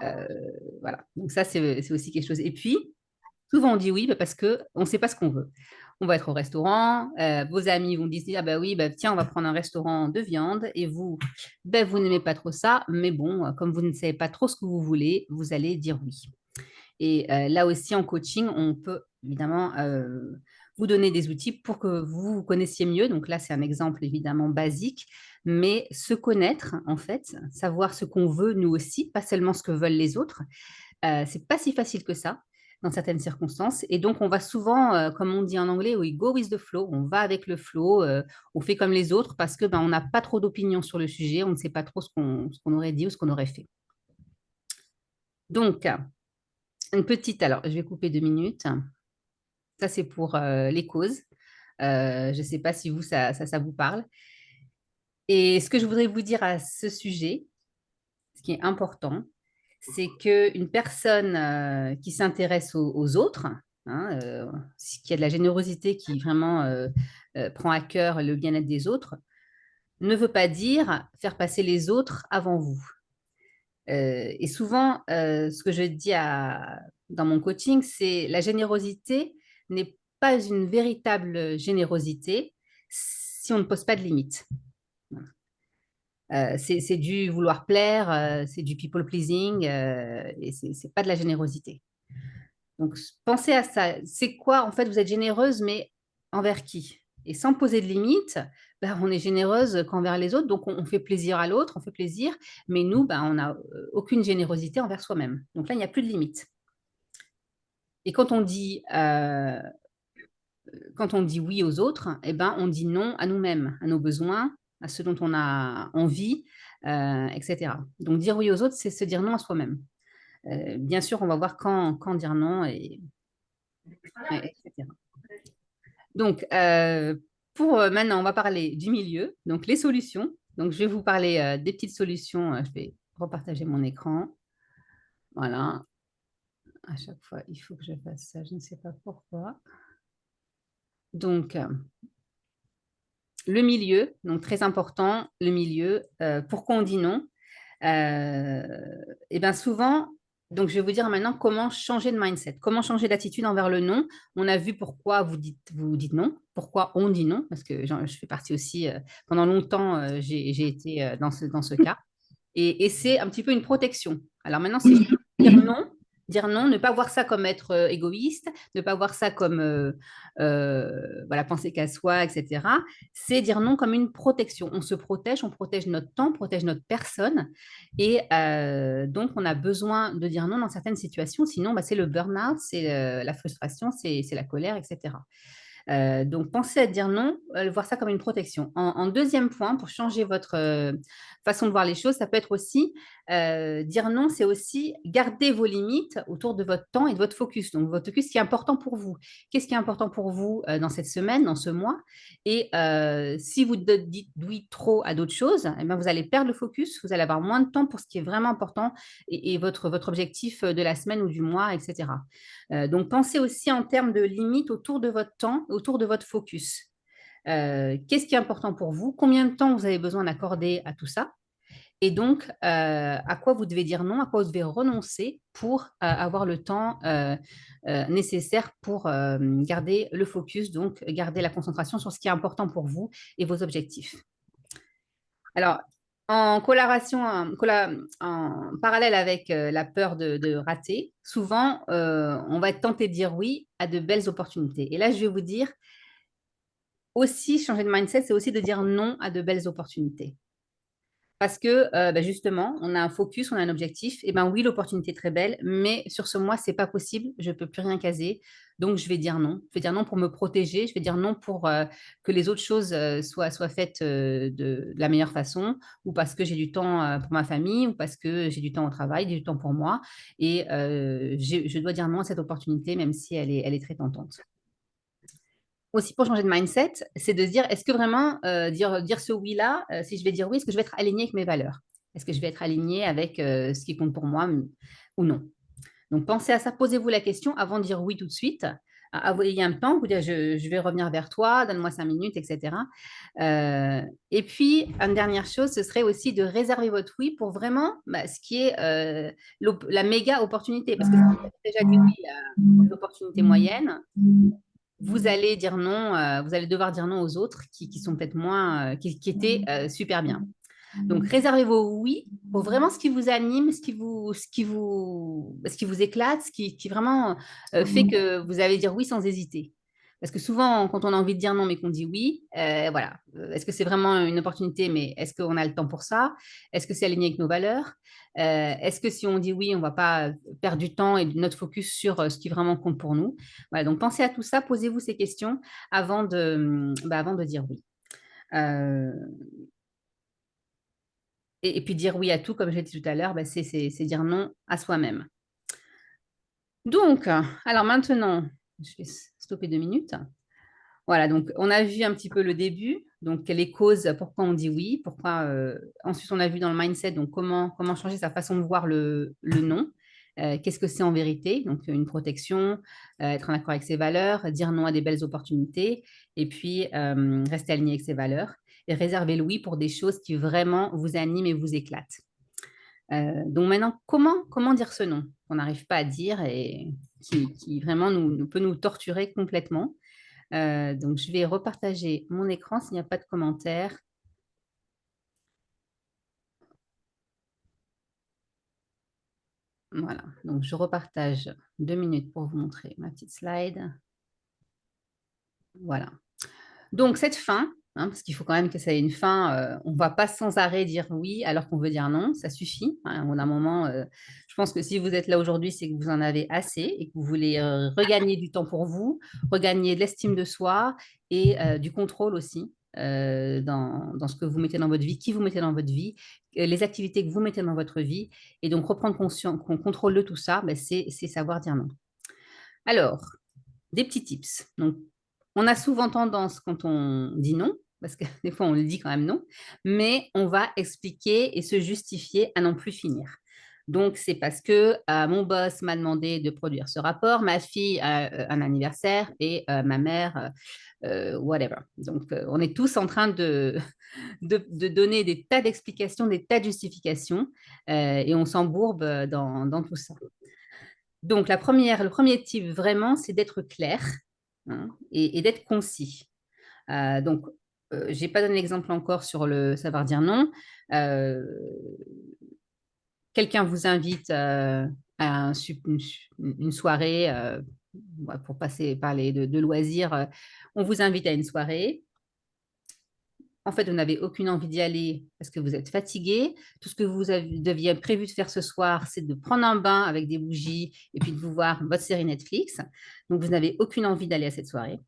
[SPEAKER 1] Euh, voilà. Donc, ça, c'est aussi quelque chose. Et puis, souvent, on dit oui parce qu'on ne sait pas ce qu'on veut. On va être au restaurant, vos amis vont dire, ah bah oui, bah, tiens, on va prendre un restaurant de viande, et vous, ben, vous n'aimez pas trop ça, mais bon, comme vous ne savez pas trop ce que vous voulez, vous allez dire oui. Et là aussi, en coaching, on peut évidemment vous donner des outils pour que vous vous connaissiez mieux. Donc là, c'est un exemple évidemment basique, mais se connaître, en fait, savoir ce qu'on veut nous aussi, pas seulement ce que veulent les autres, c'est pas si facile que ça dans certaines circonstances. Et donc, on va souvent, comme on dit en anglais, we go with the flow. On va avec le flow, on fait comme les autres parce que ben, on n'a pas trop d'opinion sur le sujet, on ne sait pas trop ce qu'on aurait dit ou ce qu'on aurait fait. Donc, une petite, alors je vais couper 2 minutes. Ça, c'est pour les causes. Je ne sais pas si vous, ça vous parle. Et ce que je voudrais vous dire à ce sujet, ce qui est important, c'est qu'une personne qui s'intéresse aux autres, hein, qui a de la générosité, qui vraiment prend à cœur le bien-être des autres, ne veut pas dire faire passer les autres avant vous. Et souvent, ce que je dis dans mon coaching, c'est la générosité n'est pas une véritable générosité si on ne pose pas de limites. C'est du vouloir plaire, c'est du people pleasing, et c'est pas de la générosité. Donc, pensez à ça. C'est quoi, en fait, vous êtes généreuse, mais envers qui? Et sans poser de limites, ben, on est généreuse qu'envers les autres, donc on fait plaisir à l'autre, on fait plaisir, mais nous, ben, on n'a aucune générosité envers soi-même. Donc là, il n'y a plus de limites. Et quand on dit oui aux autres, eh ben, on dit non à nous-mêmes, à nos besoins, à ce dont on a envie, etc. Donc, dire oui aux autres, c'est se dire non à soi-même. Bien sûr, on va voir quand dire non, etc. Donc, maintenant, on va parler du milieu, donc les solutions. Donc, je vais vous parler des petites solutions. Je vais repartager mon écran. Voilà. À chaque fois, il faut que je fasse ça. Je ne sais pas pourquoi. Donc, le milieu, donc très important, le milieu. Pourquoi on dit non? Et bien souvent, donc je vais vous dire maintenant comment changer de mindset, comment changer d'attitude envers le non. On a vu pourquoi vous dites non, pourquoi on dit non, parce que je fais partie aussi, pendant longtemps, j'ai été dans ce cas. Et c'est un petit peu une protection. Alors maintenant, c'est dire non, ne pas voir ça comme être égoïste, ne pas voir ça comme voilà, penser qu'à soi, etc. C'est dire non comme une protection. On protège notre temps, on protège notre personne. Et donc, on a besoin de dire non dans certaines situations. Sinon, bah, c'est le burn-out, c'est la frustration, c'est la colère, etc. Donc, pensez à dire non, voir ça comme une protection. En deuxième point, pour changer votre façon de voir les choses, ça peut être aussi dire non, c'est aussi garder vos limites autour de votre temps et de votre focus. Donc, votre focus, ce qui est important pour vous. Qu'est-ce qui est important pour vous dans cette semaine, dans ce mois? Et si vous dites oui trop à d'autres choses, eh bien, vous allez perdre le focus, vous allez avoir moins de temps pour ce qui est vraiment important et votre objectif de la semaine ou du mois, etc. Donc, pensez aussi en termes de limites autour de votre temps, autour de votre focus. Qu'est-ce qui est important pour vous? Combien de temps vous avez besoin d'accorder à tout ça? Et donc, à quoi vous devez dire non, à quoi vous devez renoncer pour avoir le temps nécessaire pour garder le focus, donc garder la concentration sur ce qui est important pour vous et vos objectifs. Alors, en parallèle avec la peur de rater, souvent, on va être tenté de dire oui à de belles opportunités. Et là, je vais vous dire, aussi, changer de mindset, c'est aussi de dire non à de belles opportunités. Parce que justement, on a un focus, on a un objectif. Et ben oui, l'opportunité est très belle, mais sur ce mois, c'est pas possible. Je peux plus rien caser. donc je vais dire non. Je vais dire non pour me protéger, je vais dire non pour que les autres choses soient faites de la meilleure façon, ou parce que j'ai du temps pour ma famille, ou parce que j'ai du temps au travail, du temps pour moi. Et je dois dire non à cette opportunité, même si elle est très tentante. Aussi, pour changer de mindset, c'est de se dire, est-ce que vraiment dire ce oui-là, si je vais dire oui, est-ce que je vais être aligné avec mes valeurs? Est-ce que je vais être aligné avec ce qui compte pour moi ou non? Donc, pensez à ça, posez-vous la question avant de dire oui tout de suite. Ayez un temps, vous dire je vais revenir vers toi, donne-moi 5 minutes, etc. Et puis, une dernière chose, ce serait aussi de réserver votre oui pour vraiment ce qui est la méga opportunité. Parce que si vous avez déjà dit oui à des opportunités moyennes, vous allez dire non, vous allez devoir dire non aux autres qui sont peut-être moins, qui étaient super bien. Donc, réservez vos oui pour vraiment ce qui vous anime, ce qui vous éclate, ce qui vraiment fait que vous allez dire oui sans hésiter. Parce que souvent, quand on a envie de dire non, mais qu'on dit oui, voilà. Est-ce que c'est vraiment une opportunité, mais est-ce qu'on a le temps pour ça? Est-ce que c'est aligné avec nos valeurs? Est-ce que si on dit oui, on ne va pas perdre du temps et notre focus sur ce qui vraiment compte pour nous? Voilà, donc pensez à tout ça, posez-vous ces questions avant de dire oui. Euh, et puis dire oui à tout, comme j'ai dit tout à l'heure, c'est dire non à soi-même. Donc, alors maintenant, je vais stopper 2 minutes. Voilà, donc on a vu un petit peu le début, donc les causes, pourquoi on dit oui, pourquoi. Ensuite, on a vu dans le mindset, donc comment changer sa façon de voir le non. Qu'est-ce que c'est en vérité? Donc, une protection, être en accord avec ses valeurs, dire non à des belles opportunités, et puis rester aligné avec ses valeurs, et réserver le oui pour des choses qui vraiment vous animent et vous éclatent. Donc maintenant, comment dire ce non qu'on n'arrive pas à dire et qui vraiment peut nous torturer complètement. Donc, je vais repartager mon écran s'il n'y a pas de commentaires. Voilà, donc je repartage 2 minutes pour vous montrer ma petite slide. Voilà. Donc, cette fin, parce qu'il faut quand même que ça ait une fin, on ne va pas sans arrêt dire oui alors qu'on veut dire non, ça suffit. On a un moment, je pense que si vous êtes là aujourd'hui, c'est que vous en avez assez et que vous voulez regagner du temps pour vous, regagner de l'estime de soi et du contrôle aussi dans ce que vous mettez dans votre vie, qui vous mettez dans votre vie, les activités que vous mettez dans votre vie. Et donc, reprendre conscience, qu'on contrôle de tout ça, c'est savoir dire non. Alors, des petits tips. Donc, on a souvent tendance, quand on dit non, parce que des fois on le dit quand même non, mais on va expliquer et se justifier à n'en plus finir. Donc, c'est parce que mon boss m'a demandé de produire ce rapport, ma fille a un anniversaire et ma mère, whatever. Donc, on est tous en train de donner des tas d'explications, des tas de justifications et on s'embourbe dans tout ça. Donc, le premier type vraiment, c'est d'être clair et d'être concis. Donc, je n'ai pas donné l'exemple encore sur le savoir dire non. Euh, Quelqu'un vous invite à une soirée pour parler de loisirs. On vous invite à une soirée. En fait, vous n'avez aucune envie d'y aller parce que vous êtes fatigué. Tout ce que deviez prévu de faire ce soir, c'est de prendre un bain avec des bougies et puis de vous voir votre série Netflix. Donc, vous n'avez aucune envie d'aller à cette soirée.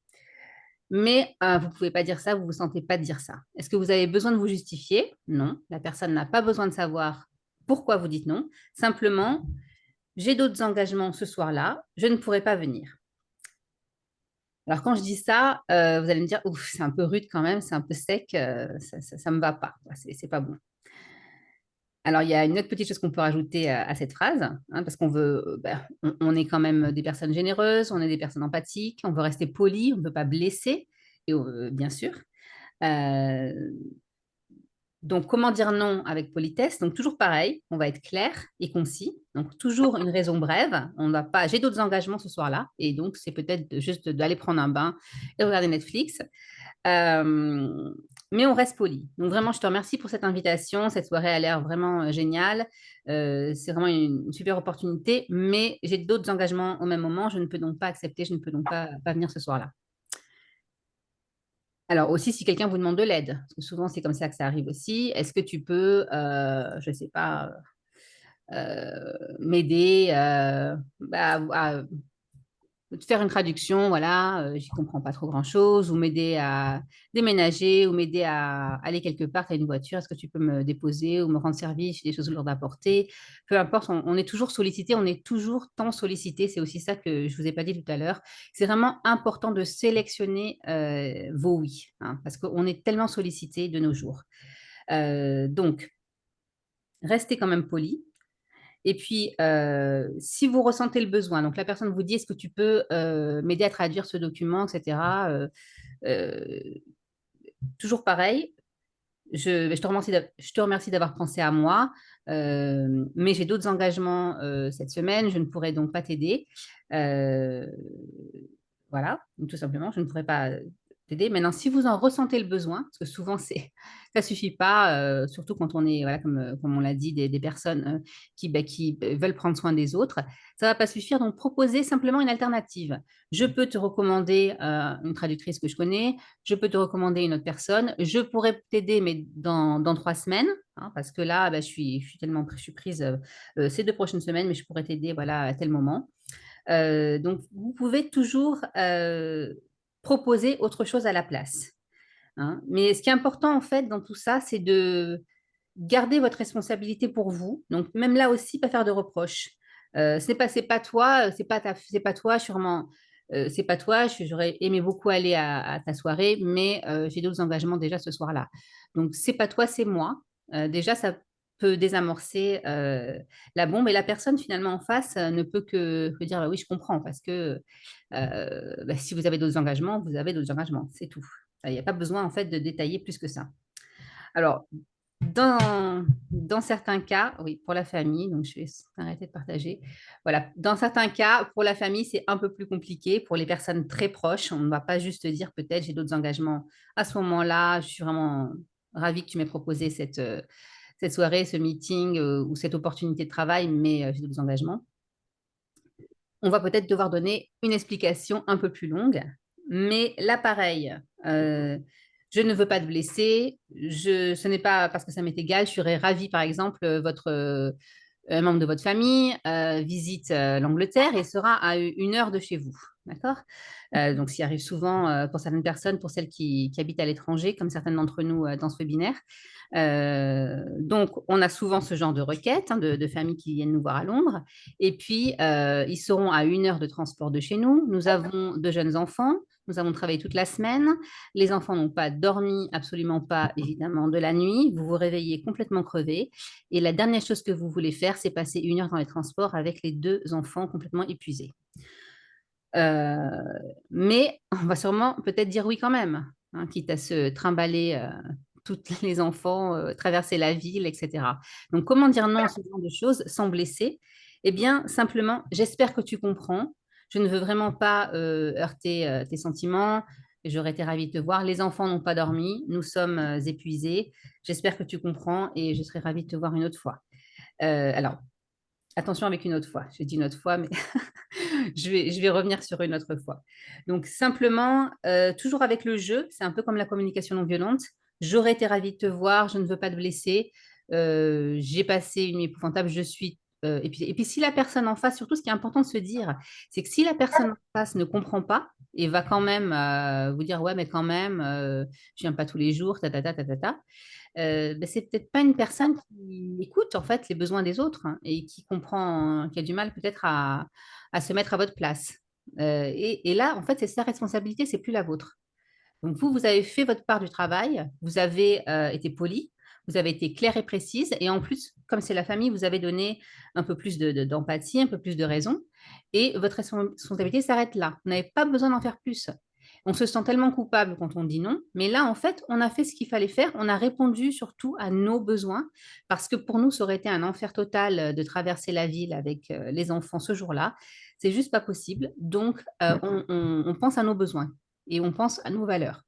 [SPEAKER 1] Mais vous ne pouvez pas dire ça, vous ne vous sentez pas de dire ça. Est-ce que vous avez besoin de vous justifier? Non. La personne n'a pas besoin de savoir pourquoi vous dites non. Simplement, j'ai d'autres engagements ce soir-là, je ne pourrai pas venir. Alors, quand je dis ça, vous allez me dire, ouf, c'est un peu rude quand même, c'est un peu sec, ça ne me va pas, c'est pas bon. Alors, il y a une autre petite chose qu'on peut rajouter à cette phrase, parce qu'on veut, on est quand même des personnes généreuses, on est des personnes empathiques, on veut rester poli, on ne veut pas blesser, et bien sûr. Euh, donc, comment dire non avec politesse? Donc, toujours pareil, on va être clair et concis. Donc, toujours une raison brève. On ne va pas, j'ai d'autres engagements ce soir-là, et donc c'est peut-être juste d'aller prendre un bain et regarder Netflix. Mais on reste poli. Donc vraiment, je te remercie pour cette invitation. Cette soirée a l'air vraiment géniale. C'est vraiment une super opportunité, mais j'ai d'autres engagements au même moment. Je ne peux donc pas accepter, je ne peux donc pas venir ce soir-là. Alors aussi, si quelqu'un vous demande de l'aide, parce que souvent c'est comme ça que ça arrive aussi, est-ce que tu peux, je ne sais pas, m'aider faire une traduction, voilà, j'y comprends pas trop grand-chose, ou m'aider à déménager, ou m'aider à aller quelque part, tu as une voiture, est-ce que tu peux me déposer ou me rendre service, j'ai des choses lourdes à porter. Peu importe, on est toujours sollicité, on est toujours tant sollicité. C'est aussi ça que je vous ai pas dit tout à l'heure. C'est vraiment important de sélectionner vos oui, hein, parce qu'on est tellement sollicité de nos jours. Donc, restez quand même poli. Et puis, si vous ressentez le besoin, donc la personne vous dit, est-ce que tu peux m'aider à traduire ce document, etc. euh, Toujours pareil, je te remercie d'avoir pensé à moi, mais j'ai d'autres engagements cette semaine, je ne pourrai donc pas t'aider. Euh, voilà, tout simplement, je ne pourrais pas t'aider. Maintenant, si vous en ressentez le besoin, parce que souvent, ça suffit pas, surtout quand on est, voilà, comme on l'a dit, des personnes qui veulent prendre soin des autres, ça va pas suffire. Donc, proposez simplement une alternative. Je peux te recommander une traductrice que je connais, je peux te recommander une autre personne, je pourrais t'aider, mais dans 3 semaines, hein, parce que là, bah, je suis prise ces 2 prochaines semaines, mais je pourrais t'aider, voilà, à tel moment. Donc, vous pouvez toujours proposer autre chose à la place, hein. Mais ce qui est important, en fait, dans tout ça, c'est de garder votre responsabilité pour vous. Donc, même là aussi, pas faire de reproches. C'est pas toi, c'est pas toi, sûrement. C'est pas toi, j'aurais aimé beaucoup aller à ta soirée, mais j'ai d'autres engagements déjà ce soir-là. Donc, c'est pas toi, c'est moi. Déjà, ça peut désamorcer la bombe et la personne finalement en face ne peut que dire bah oui, je comprends parce que bah, si vous avez d'autres engagements, vous avez d'autres engagements, c'est tout. Il n'y a pas besoin en fait de détailler plus que ça. Alors, dans certains cas, oui, pour la famille, donc je vais arrêter de partager. Voilà, dans certains cas, pour la famille, c'est un peu plus compliqué. Pour les personnes très proches, on ne va pas juste dire peut-être j'ai d'autres engagements à ce moment-là. Je suis vraiment ravie que tu m'aies proposé cette soirée, ce meeting ou cette opportunité de travail, mais j'ai d'autres engagements. On va peut-être devoir donner une explication un peu plus longue, mais là, pareil, je ne veux pas te blesser, ce n'est pas parce que ça m'est égal, je serais ravie, par exemple, un membre de votre famille visite l'Angleterre et sera à 1 heure de chez vous. D'accord. Donc, s'il arrive souvent pour certaines personnes, pour celles qui habitent à l'étranger, comme certaines d'entre nous dans ce webinaire. Donc, on a souvent ce genre de requêtes hein, de familles qui viennent nous voir à Londres. Et puis, ils seront à 1 heure de transport de chez nous. Nous avons 2 jeunes enfants. Nous avons travaillé toute la semaine. Les enfants n'ont pas dormi, absolument pas, évidemment, de la nuit. Vous vous réveillez complètement crevé. Et la dernière chose que vous voulez faire, c'est passer 1 heure dans les transports avec les 2 enfants complètement épuisés. Euh, mais on va sûrement peut-être dire oui quand même, hein, quitte à se trimballer tous les enfants, traverser la ville, etc. Donc, comment dire non à ce genre de choses sans blesser? Eh bien, simplement, j'espère que tu comprends. Je ne veux vraiment pas heurter tes sentiments. J'aurais été ravie de te voir. Les enfants n'ont pas dormi. Nous sommes épuisés. J'espère que tu comprends et je serai ravie de te voir une autre fois. Alors, attention avec une autre fois. J'ai dit une autre fois, mais je vais revenir sur une autre fois. Donc, simplement, toujours avec le jeu, c'est un peu comme la communication non violente. J'aurais été ravie de te voir, je ne veux pas te blesser. J'ai passé une nuit épouvantable, je suis épuisée. Et puis, si la personne en face, surtout ce qui est important de se dire, c'est que si la personne en face ne comprend pas et va quand même vous dire, ouais, mais quand même, je viens pas tous les jours, ben, c'est peut-être pas une personne qui écoute en fait les besoins des autres hein, et qui comprend, qui a du mal peut-être à se mettre à votre place. Et là, en fait, c'est sa responsabilité, c'est plus la vôtre. Donc vous, vous avez fait votre part du travail, vous avez été poli, vous avez été claire et précise, et en plus, comme c'est la famille, vous avez donné un peu plus d'empathie, un peu plus de raison, et votre responsabilité s'arrête là. Vous n'avez pas besoin d'en faire plus. On se sent tellement coupable quand on dit non, mais là, en fait, on a fait ce qu'il fallait faire, on a répondu surtout à nos besoins, parce que pour nous, ça aurait été un enfer total de traverser la ville avec les enfants ce jour-là. C'est juste pas possible. Donc, on pense à nos besoins et on pense à nos valeurs.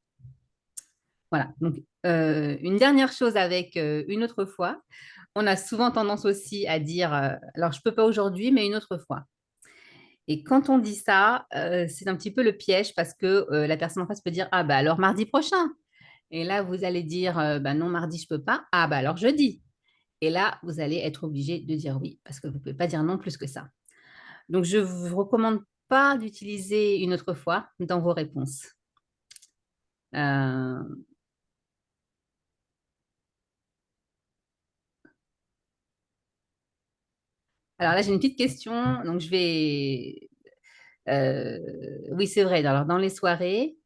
[SPEAKER 1] Voilà. Donc, une dernière chose avec une autre fois, on a souvent tendance aussi à dire, alors je peux pas aujourd'hui, mais une autre fois. Et quand on dit ça, c'est un petit peu le piège parce que la personne en face peut dire, ah bah alors mardi prochain. Et là, vous allez dire, bah non, mardi, je peux pas. Ah bah alors jeudi. Et là, vous allez être obligé de dire oui parce que vous ne pouvez pas dire non plus que ça. Donc, je vous recommande pas d'utiliser une autre fois dans vos réponses. Euh, alors là, j'ai une petite question, donc je vais... euh, oui, c'est vrai. Alors, dans les soirées,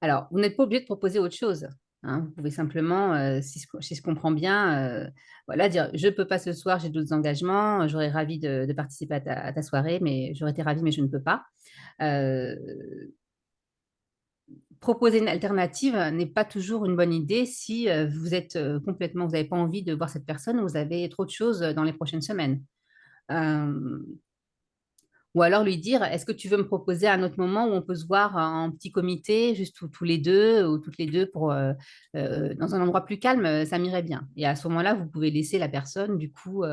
[SPEAKER 1] alors, vous n'êtes pas obligé de proposer autre chose, hein. Vous pouvez simplement, si je comprends bien, voilà, dire, je ne peux pas ce soir, j'ai d'autres engagements, j'aurais ravi de participer à ta soirée, mais j'aurais été ravie, mais je ne peux pas. Euh, proposer une alternative n'est pas toujours une bonne idée si vous êtes complètement, vous n'avez pas envie de voir cette personne ou vous avez trop de choses dans les prochaines semaines. Euh, ou alors lui dire, est-ce que tu veux me proposer un autre moment où on peut se voir en petit comité, juste tous les deux ou toutes les deux pour, dans un endroit plus calme, ça m'irait bien. Et à ce moment-là, vous pouvez laisser la personne, du coup,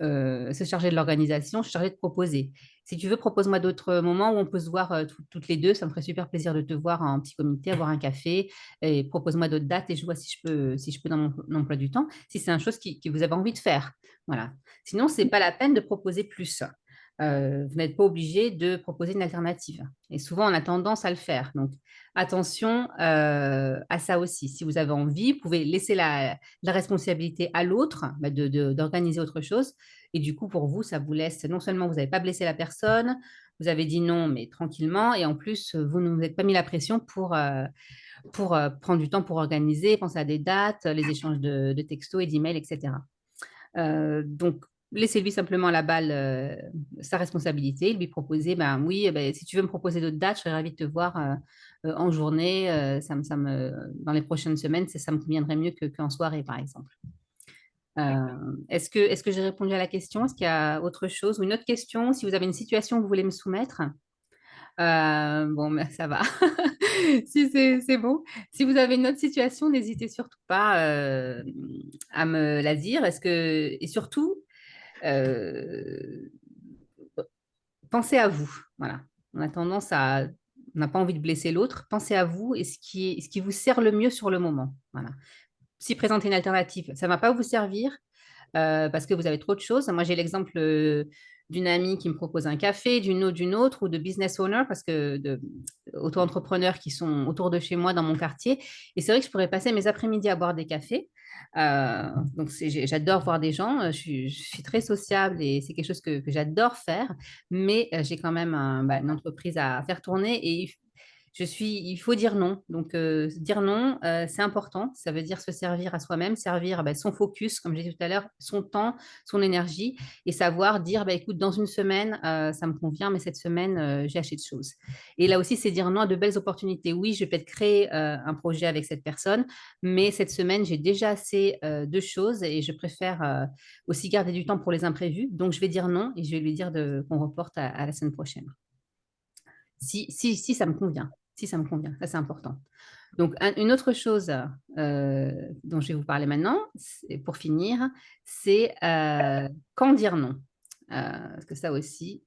[SPEAKER 1] se charger de l'organisation, se charger de proposer. Si tu veux, propose-moi d'autres moments où on peut se voir toutes les deux. Ça me ferait super plaisir de te voir en petit comité, avoir un café. Et propose-moi d'autres dates et je vois si je peux dans mon emploi du temps, si c'est une chose qui vous avez envie de faire. Voilà. Sinon, c'est pas la peine de proposer plus. Vous n'êtes pas obligé de proposer une alternative. Et souvent, on a tendance à le faire. Donc, attention à ça aussi. Si vous avez envie, vous pouvez laisser la responsabilité à l'autre bah, d'organiser autre chose. Et du coup, pour vous, ça vous laisse, non seulement vous n'avez pas blessé la personne, vous avez dit non, mais tranquillement, et en plus, vous ne vous êtes pas mis la pression pour prendre du temps pour organiser, penser à des dates, les échanges de textos et d'emails, etc. Donc, laissez-lui simplement la balle, sa responsabilité, lui proposer, ben oui, ben, si tu veux me proposer d'autres dates, je serais ravie de te voir en journée, dans les prochaines semaines, ça me conviendrait mieux qu'en soirée, par exemple. Est-ce que j'ai répondu à la question? Est-ce qu'il y a autre chose ou une autre question? Si vous avez une situation que vous voulez me soumettre, bon, ben, ça va. Si c'est bon. Si vous avez une autre situation, n'hésitez surtout pas à me la dire. Et surtout, euh, pensez à vous. Voilà. On a tendance à, on n'a pas envie de blesser l'autre. Pensez à vous et ce qui vous sert le mieux sur le moment. Voilà. Si présenter une alternative, ça ne va pas vous servir parce que vous avez trop de choses. Moi, j'ai l'exemple d'une amie qui me propose un café, d'une autre, ou de business owner, parce que de auto-entrepreneurs qui sont autour de chez moi dans mon quartier. Et c'est vrai que je pourrais passer mes après-midi à boire des cafés. Donc, j'adore voir des gens. Je suis très sociable et c'est quelque chose que j'adore faire. Mais j'ai quand même une entreprise à faire tourner et il faut dire non. Donc, dire non, c'est important. Ça veut dire se servir à soi-même, servir son focus, comme j'ai dit tout à l'heure, son temps, son énergie, et savoir dire, écoute, dans une semaine, ça me convient, mais cette semaine, j'ai acheté de choses. Et là aussi, c'est dire non à de belles opportunités. Oui, je vais peut-être créer un projet avec cette personne, mais cette semaine, j'ai déjà assez de choses et je préfère aussi garder du temps pour les imprévus. Donc, je vais dire non et je vais lui dire qu'on reporte à la semaine prochaine. Si ça me convient. Si ça me convient, ça c'est important. Donc, une autre chose dont je vais vous parler maintenant, pour finir, c'est quand dire non. Parce que ça aussi,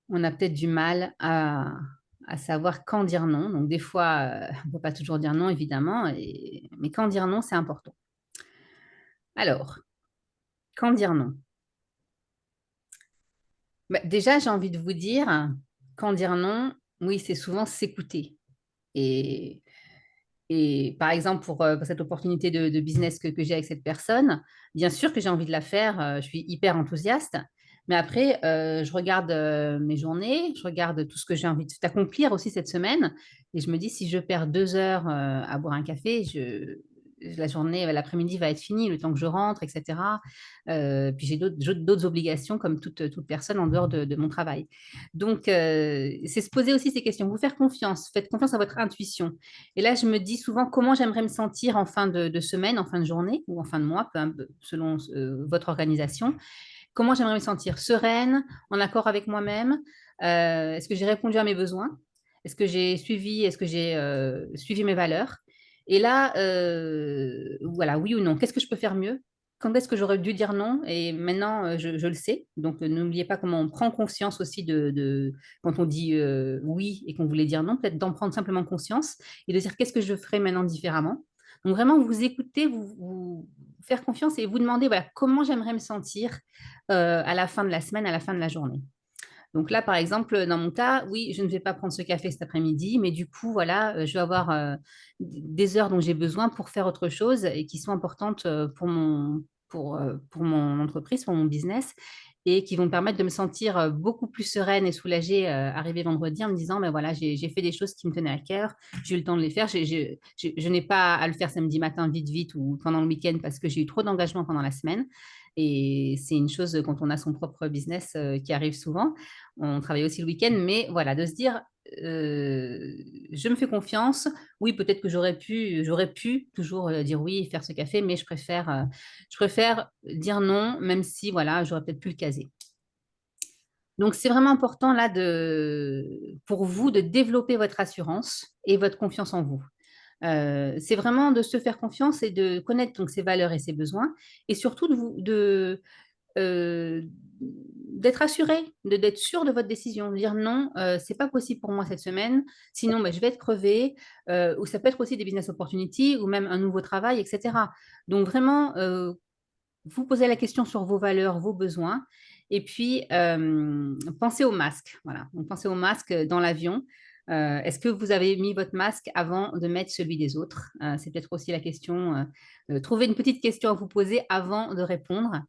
[SPEAKER 1] on a peut-être du mal à savoir quand dire non. Donc, des fois, on ne peut pas toujours dire non, évidemment, mais quand dire non, c'est important. Alors, quand dire non? Déjà, j'ai envie de vous dire, quand dire non, oui, c'est souvent s'écouter. Et par exemple, pour cette opportunité de business que j'ai avec cette personne, bien sûr que j'ai envie de la faire, je suis hyper enthousiaste, mais après, je regarde mes journées, je regarde tout ce que j'ai envie d'accomplir aussi cette semaine, et je me dis, si je perds 2 heures à boire un café, la journée, l'après-midi va être finie, le temps que je rentre, etc. Puis j'ai d'autres obligations comme toute personne en dehors de mon travail. Donc, c'est se poser aussi ces questions, vous faire confiance, faites confiance à votre intuition. Et là, je me dis souvent comment j'aimerais me sentir en fin de semaine, en fin de journée ou en fin de mois, selon votre organisation. Comment j'aimerais me sentir sereine, en accord avec moi-même. Est-ce que j'ai répondu à mes besoins? Est-ce que j'ai suivi mes valeurs? Et là, voilà, oui ou non, qu'est-ce que je peux faire mieux? Quand est-ce que j'aurais dû dire non? Et maintenant, je le sais. Donc, n'oubliez pas comment on prend conscience aussi quand on dit oui et qu'on voulait dire non, peut-être d'en prendre simplement conscience et de dire qu'est-ce que je ferais maintenant différemment. Donc, vraiment, vous écoutez, vous faire confiance et vous demander, voilà, comment j'aimerais me sentir à la fin de la semaine, à la fin de la journée. Donc là, par exemple, dans mon cas, oui, je ne vais pas prendre ce café cet après-midi, mais du coup, voilà, je vais avoir des heures dont j'ai besoin pour faire autre chose et qui sont importantes pour mon entreprise, pour mon business, et qui vont me permettre de me sentir beaucoup plus sereine et soulagée arrivé vendredi en me disant, mais voilà, j'ai fait des choses qui me tenaient à cœur, j'ai eu le temps de les faire, je n'ai pas à le faire samedi matin vite, vite ou pendant le week-end parce que j'ai eu trop d'engagement pendant la semaine. Et c'est une chose quand on a son propre business qui arrive souvent. On travaille aussi le week-end, mais voilà, de se dire, je me fais confiance. Oui, peut-être que j'aurais pu toujours dire oui et faire ce café, mais je préfère dire non, même si voilà, j'aurais peut-être pu le caser. Donc, c'est vraiment important là pour vous de développer votre assurance et votre confiance en vous. C'est vraiment de se faire confiance et de connaître donc ses valeurs et ses besoins, et surtout euh, d'être assuré, d'être sûr de votre décision, de dire non, c'est pas possible pour moi cette semaine, sinon je vais être crevé, ou ça peut être aussi des business opportunities ou même un nouveau travail, etc. Donc vraiment, vous posez la question sur vos valeurs, vos besoins, et puis pensez au masque. Voilà, donc pensez au masque dans l'avion. Est-ce que vous avez mis votre masque avant de mettre celui des autres? C'est peut-être aussi la question. Trouvez une petite question à vous poser avant de répondre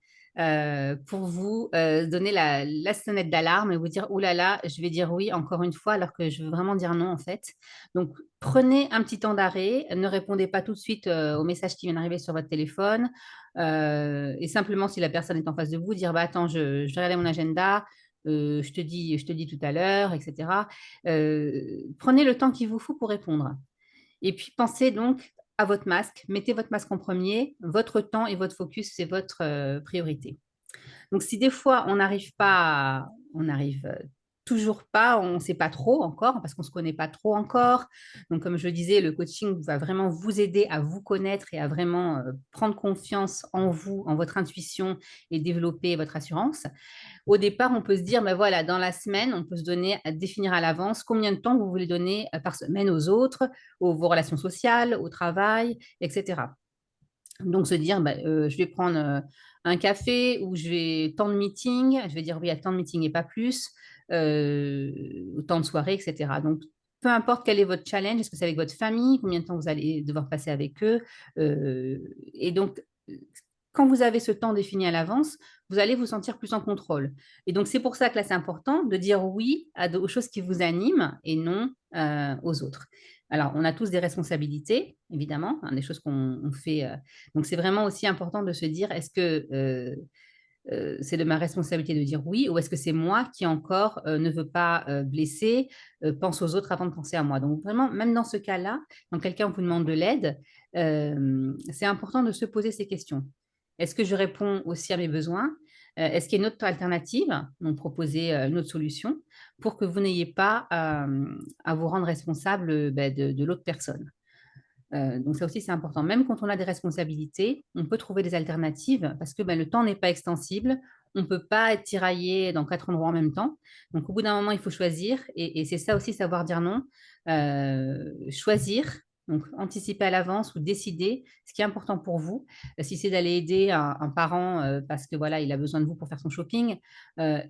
[SPEAKER 1] pour vous donner la sonnette d'alarme et vous dire, oh là là, je vais dire oui encore une fois alors que je veux vraiment dire non en fait. Donc, prenez un petit temps d'arrêt, ne répondez pas tout de suite aux messages qui viennent arriver sur votre téléphone. Et simplement, si la personne est en face de vous, dire, bah, attends, je vais regarder mon agenda, je te dis tout à l'heure, etc. Prenez le temps qu'il vous faut pour répondre. Et puis, pensez donc à votre masque. Mettez votre masque en premier. Votre temps et votre focus, c'est votre priorité. Donc, si des fois, on arrive toujours pas, on ne sait pas trop encore, parce qu'on ne se connaît pas trop encore. Donc, comme je le disais, le coaching va vraiment vous aider à vous connaître et à vraiment prendre confiance en vous, en votre intuition et développer votre assurance. Au départ, on peut se dire, ben voilà, dans la semaine, on peut se donner à définir à l'avance combien de temps vous voulez donner par semaine aux autres, aux vos relations sociales, au travail, etc. Donc, se dire, bah, je vais prendre un café ou je vais tant de meetings, je vais dire oui à tant de meetings et pas plus, tant de soirées, etc. Donc, peu importe quel est votre challenge, est-ce que c'est avec votre famille, combien de temps vous allez devoir passer avec eux. Et donc, quand vous avez ce temps défini à l'avance, vous allez vous sentir plus en contrôle. Et donc, c'est pour ça que là, c'est important de dire oui aux choses qui vous animent et non aux autres. Alors, on a tous des responsabilités, évidemment, hein, des choses qu'on fait. Donc, c'est vraiment aussi important de se dire, est-ce que c'est de ma responsabilité de dire oui ou est-ce que c'est moi qui encore ne veux pas blesser, pense aux autres avant de penser à moi. Donc, vraiment, même dans ce cas-là, quand quelqu'un vous demande de l'aide, c'est important de se poser ces questions. Est-ce que je réponds aussi à mes besoins? Est-ce qu'il y a une autre alternative? Donc, proposer une autre solution pour que vous n'ayez pas à vous rendre responsable de l'autre personne. Donc ça aussi, c'est important. Même quand on a des responsabilités, on peut trouver des alternatives parce que le temps n'est pas extensible. On ne peut pas être tiraillé dans 4 endroits en même temps. Donc au bout d'un moment, il faut choisir. Et c'est ça aussi, savoir dire non. Choisir, donc anticiper à l'avance ou décider ce qui est important pour vous. Si c'est d'aller aider un parent parce que voilà, il a besoin de vous pour faire son shopping,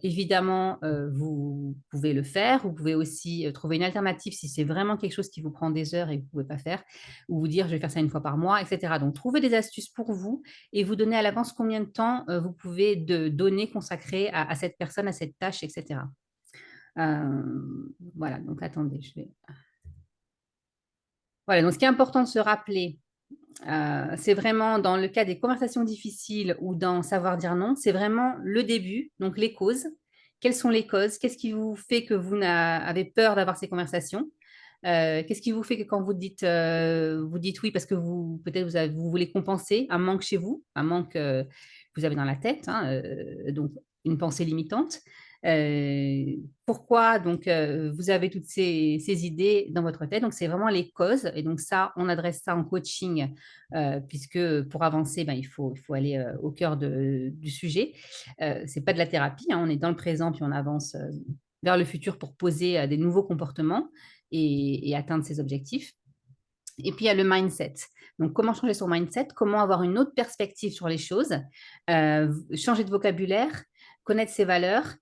[SPEAKER 1] évidemment, vous pouvez le faire. Vous pouvez aussi trouver une alternative si c'est vraiment quelque chose qui vous prend des heures et que vous ne pouvez pas faire, ou vous dire je vais faire ça une fois par mois, etc. Donc, trouvez des astuces pour vous et vous donnez à l'avance combien de temps vous pouvez donner, consacrer à cette personne, à cette tâche, etc. Euh, voilà, donc attendez, je vais... Voilà, donc ce qui est important de se rappeler, c'est vraiment dans le cas des conversations difficiles ou dans savoir dire non, c'est vraiment le début, donc les causes. Quelles sont les causes? Qu'est-ce qui vous fait que vous avez peur d'avoir ces conversations? Qu'est-ce qui vous fait que quand vous dites oui parce que peut-être vous voulez compenser un manque chez vous, un manque que vous avez dans la tête, hein, donc une pensée limitante. Pourquoi donc vous avez toutes ces idées dans votre tête? Donc c'est vraiment les causes et donc ça on adresse ça en coaching puisque pour avancer il faut aller au cœur du sujet. C'est pas de la thérapie, hein, on est dans le présent puis on avance vers le futur pour poser des nouveaux comportements et atteindre ses objectifs. Et puis, il y a le mindset. Donc, comment changer son mindset, comment avoir une autre perspective sur les choses, changer de vocabulaire, connaître ses valeurs.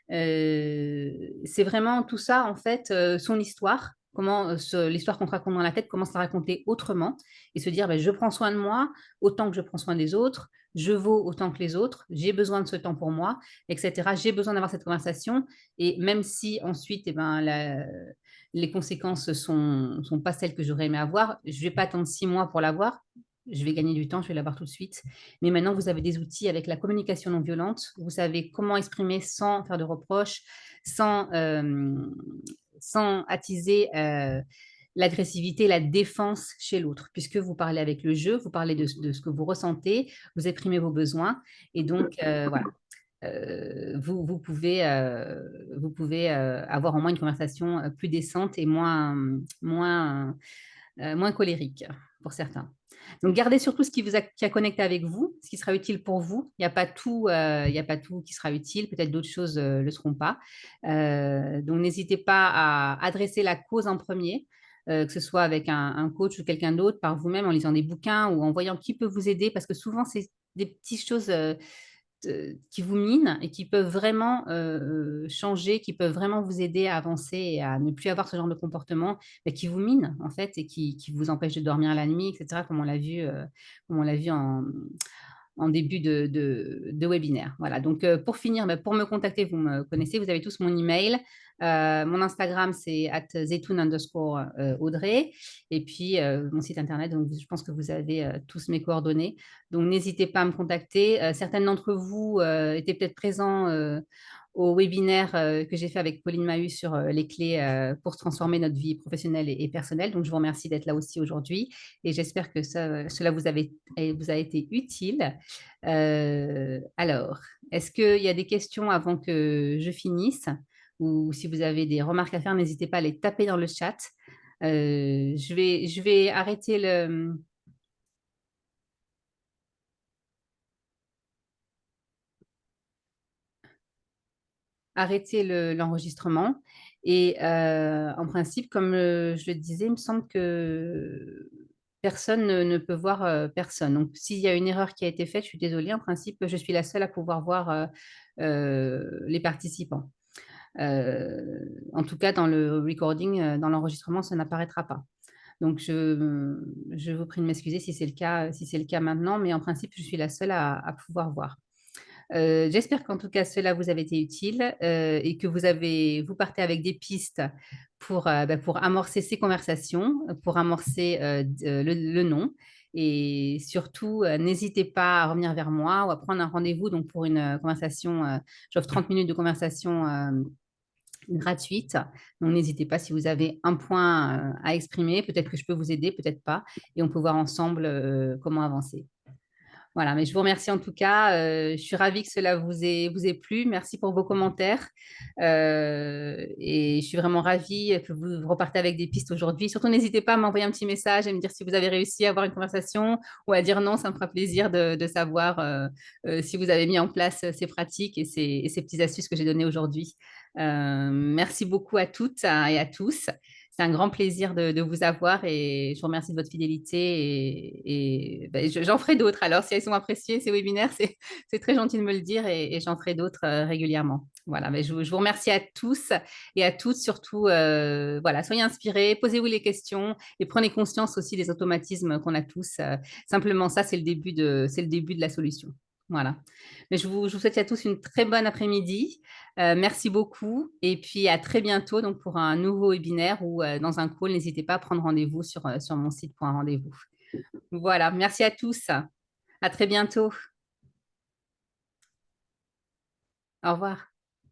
[SPEAKER 1] C'est vraiment tout ça, en fait, son histoire, comment l'histoire qu'on te raconte dans la tête, comment se la raconter autrement et se dire, ben, je prends soin de moi autant que je prends soin des autres, je vaux autant que les autres, j'ai besoin de ce temps pour moi, etc. J'ai besoin d'avoir cette conversation et même si ensuite, eh ben, les conséquences sont pas celles que j'aurais aimé avoir. Je ne vais pas attendre 6 mois pour l'avoir. Je vais gagner du temps, je vais l'avoir tout de suite. Mais maintenant, vous avez des outils avec la communication non violente. Vous savez comment exprimer sans faire de reproches, sans attiser l'agressivité, la défense chez l'autre, puisque vous parlez avec le jeu, vous parlez de ce que vous ressentez, vous exprimez vos besoins. Et donc, voilà, vous pouvez avoir au moins une conversation plus décente et moins colérique pour certains. Donc, gardez surtout ce qui a connecté avec vous, ce qui sera utile pour vous. Il n'y a pas tout, il n'y a pas tout qui sera utile. Peut-être d'autres choses ne le seront pas. Donc, n'hésitez pas à adresser la cause en premier, que ce soit avec un coach ou quelqu'un d'autre, par vous-même, en lisant des bouquins ou en voyant qui peut vous aider, parce que souvent, c'est des petites choses qui vous minent et qui peuvent vraiment changer, qui peuvent vraiment vous aider à avancer et à ne plus avoir ce genre de comportement qui vous mine en fait et qui vous empêche de dormir la nuit, etc., comme on l'a vu en début de webinaire. Voilà, donc pour finir, pour me contacter, vous me connaissez, vous avez tous mon email. Mon Instagram, c'est @zetoun_Audrey. Et puis, mon site internet, donc je pense que vous avez tous mes coordonnées. Donc, n'hésitez pas à me contacter. Certaines d'entre vous étaient peut-être présents au webinaire que j'ai fait avec Pauline Mahut sur les clés pour transformer notre vie professionnelle et personnelle. Donc, je vous remercie d'être là aussi aujourd'hui et j'espère que cela vous a été utile. Alors, est-ce qu'il y a des questions avant que je finisse? Ou si vous avez des remarques à faire, n'hésitez pas à les taper dans le chat. Je vais arrêter l'enregistrement. Et en principe, comme je le disais, il me semble que personne ne peut voir personne. Donc, s'il y a une erreur qui a été faite, je suis désolée. En principe, je suis la seule à pouvoir voir les participants. En tout cas, dans le recording, dans l'enregistrement, ça n'apparaîtra pas. Donc, je vous prie de m'excuser si c'est le cas maintenant, mais en principe, je suis la seule à pouvoir voir. J'espère qu'en tout cas, cela vous avait été utile et que vous partez avec des pistes pour amorcer ces conversations, pour amorcer le nom. Et surtout, n'hésitez pas à revenir vers moi ou à prendre un rendez-vous donc pour une conversation. J'offre 30 minutes de conversation gratuite. Donc, n'hésitez pas si vous avez un point à exprimer. Peut-être que je peux vous aider, peut-être pas. Et on peut voir ensemble comment avancer. Voilà, mais je vous remercie en tout cas. Je suis ravie que cela vous ait plu. Merci pour vos commentaires. Et je suis vraiment ravie que vous repartez avec des pistes aujourd'hui. Surtout, n'hésitez pas à m'envoyer un petit message et me dire si vous avez réussi à avoir une conversation ou à dire non. Ça me fera plaisir de savoir si vous avez mis en place ces pratiques et ces petites astuces que j'ai données aujourd'hui. Merci beaucoup à toutes et à tous. C'est un grand plaisir de vous avoir et je vous remercie de votre fidélité et j'en ferai d'autres. Alors, si elles sont appréciées, ces webinaires, c'est très gentil de me le dire et j'en ferai d'autres régulièrement. Voilà, mais je vous remercie à tous et à toutes, surtout, voilà, soyez inspirés, posez-vous les questions et prenez conscience aussi des automatismes qu'on a tous. Simplement, ça, c'est le début de la solution. Voilà. Mais je vous souhaite à tous une très bonne après-midi. Merci beaucoup et puis à très bientôt donc pour un nouveau webinaire ou dans un call. N'hésitez pas à prendre rendez-vous sur mon site pour un rendez-vous. Voilà, merci à tous. À très bientôt. Au revoir.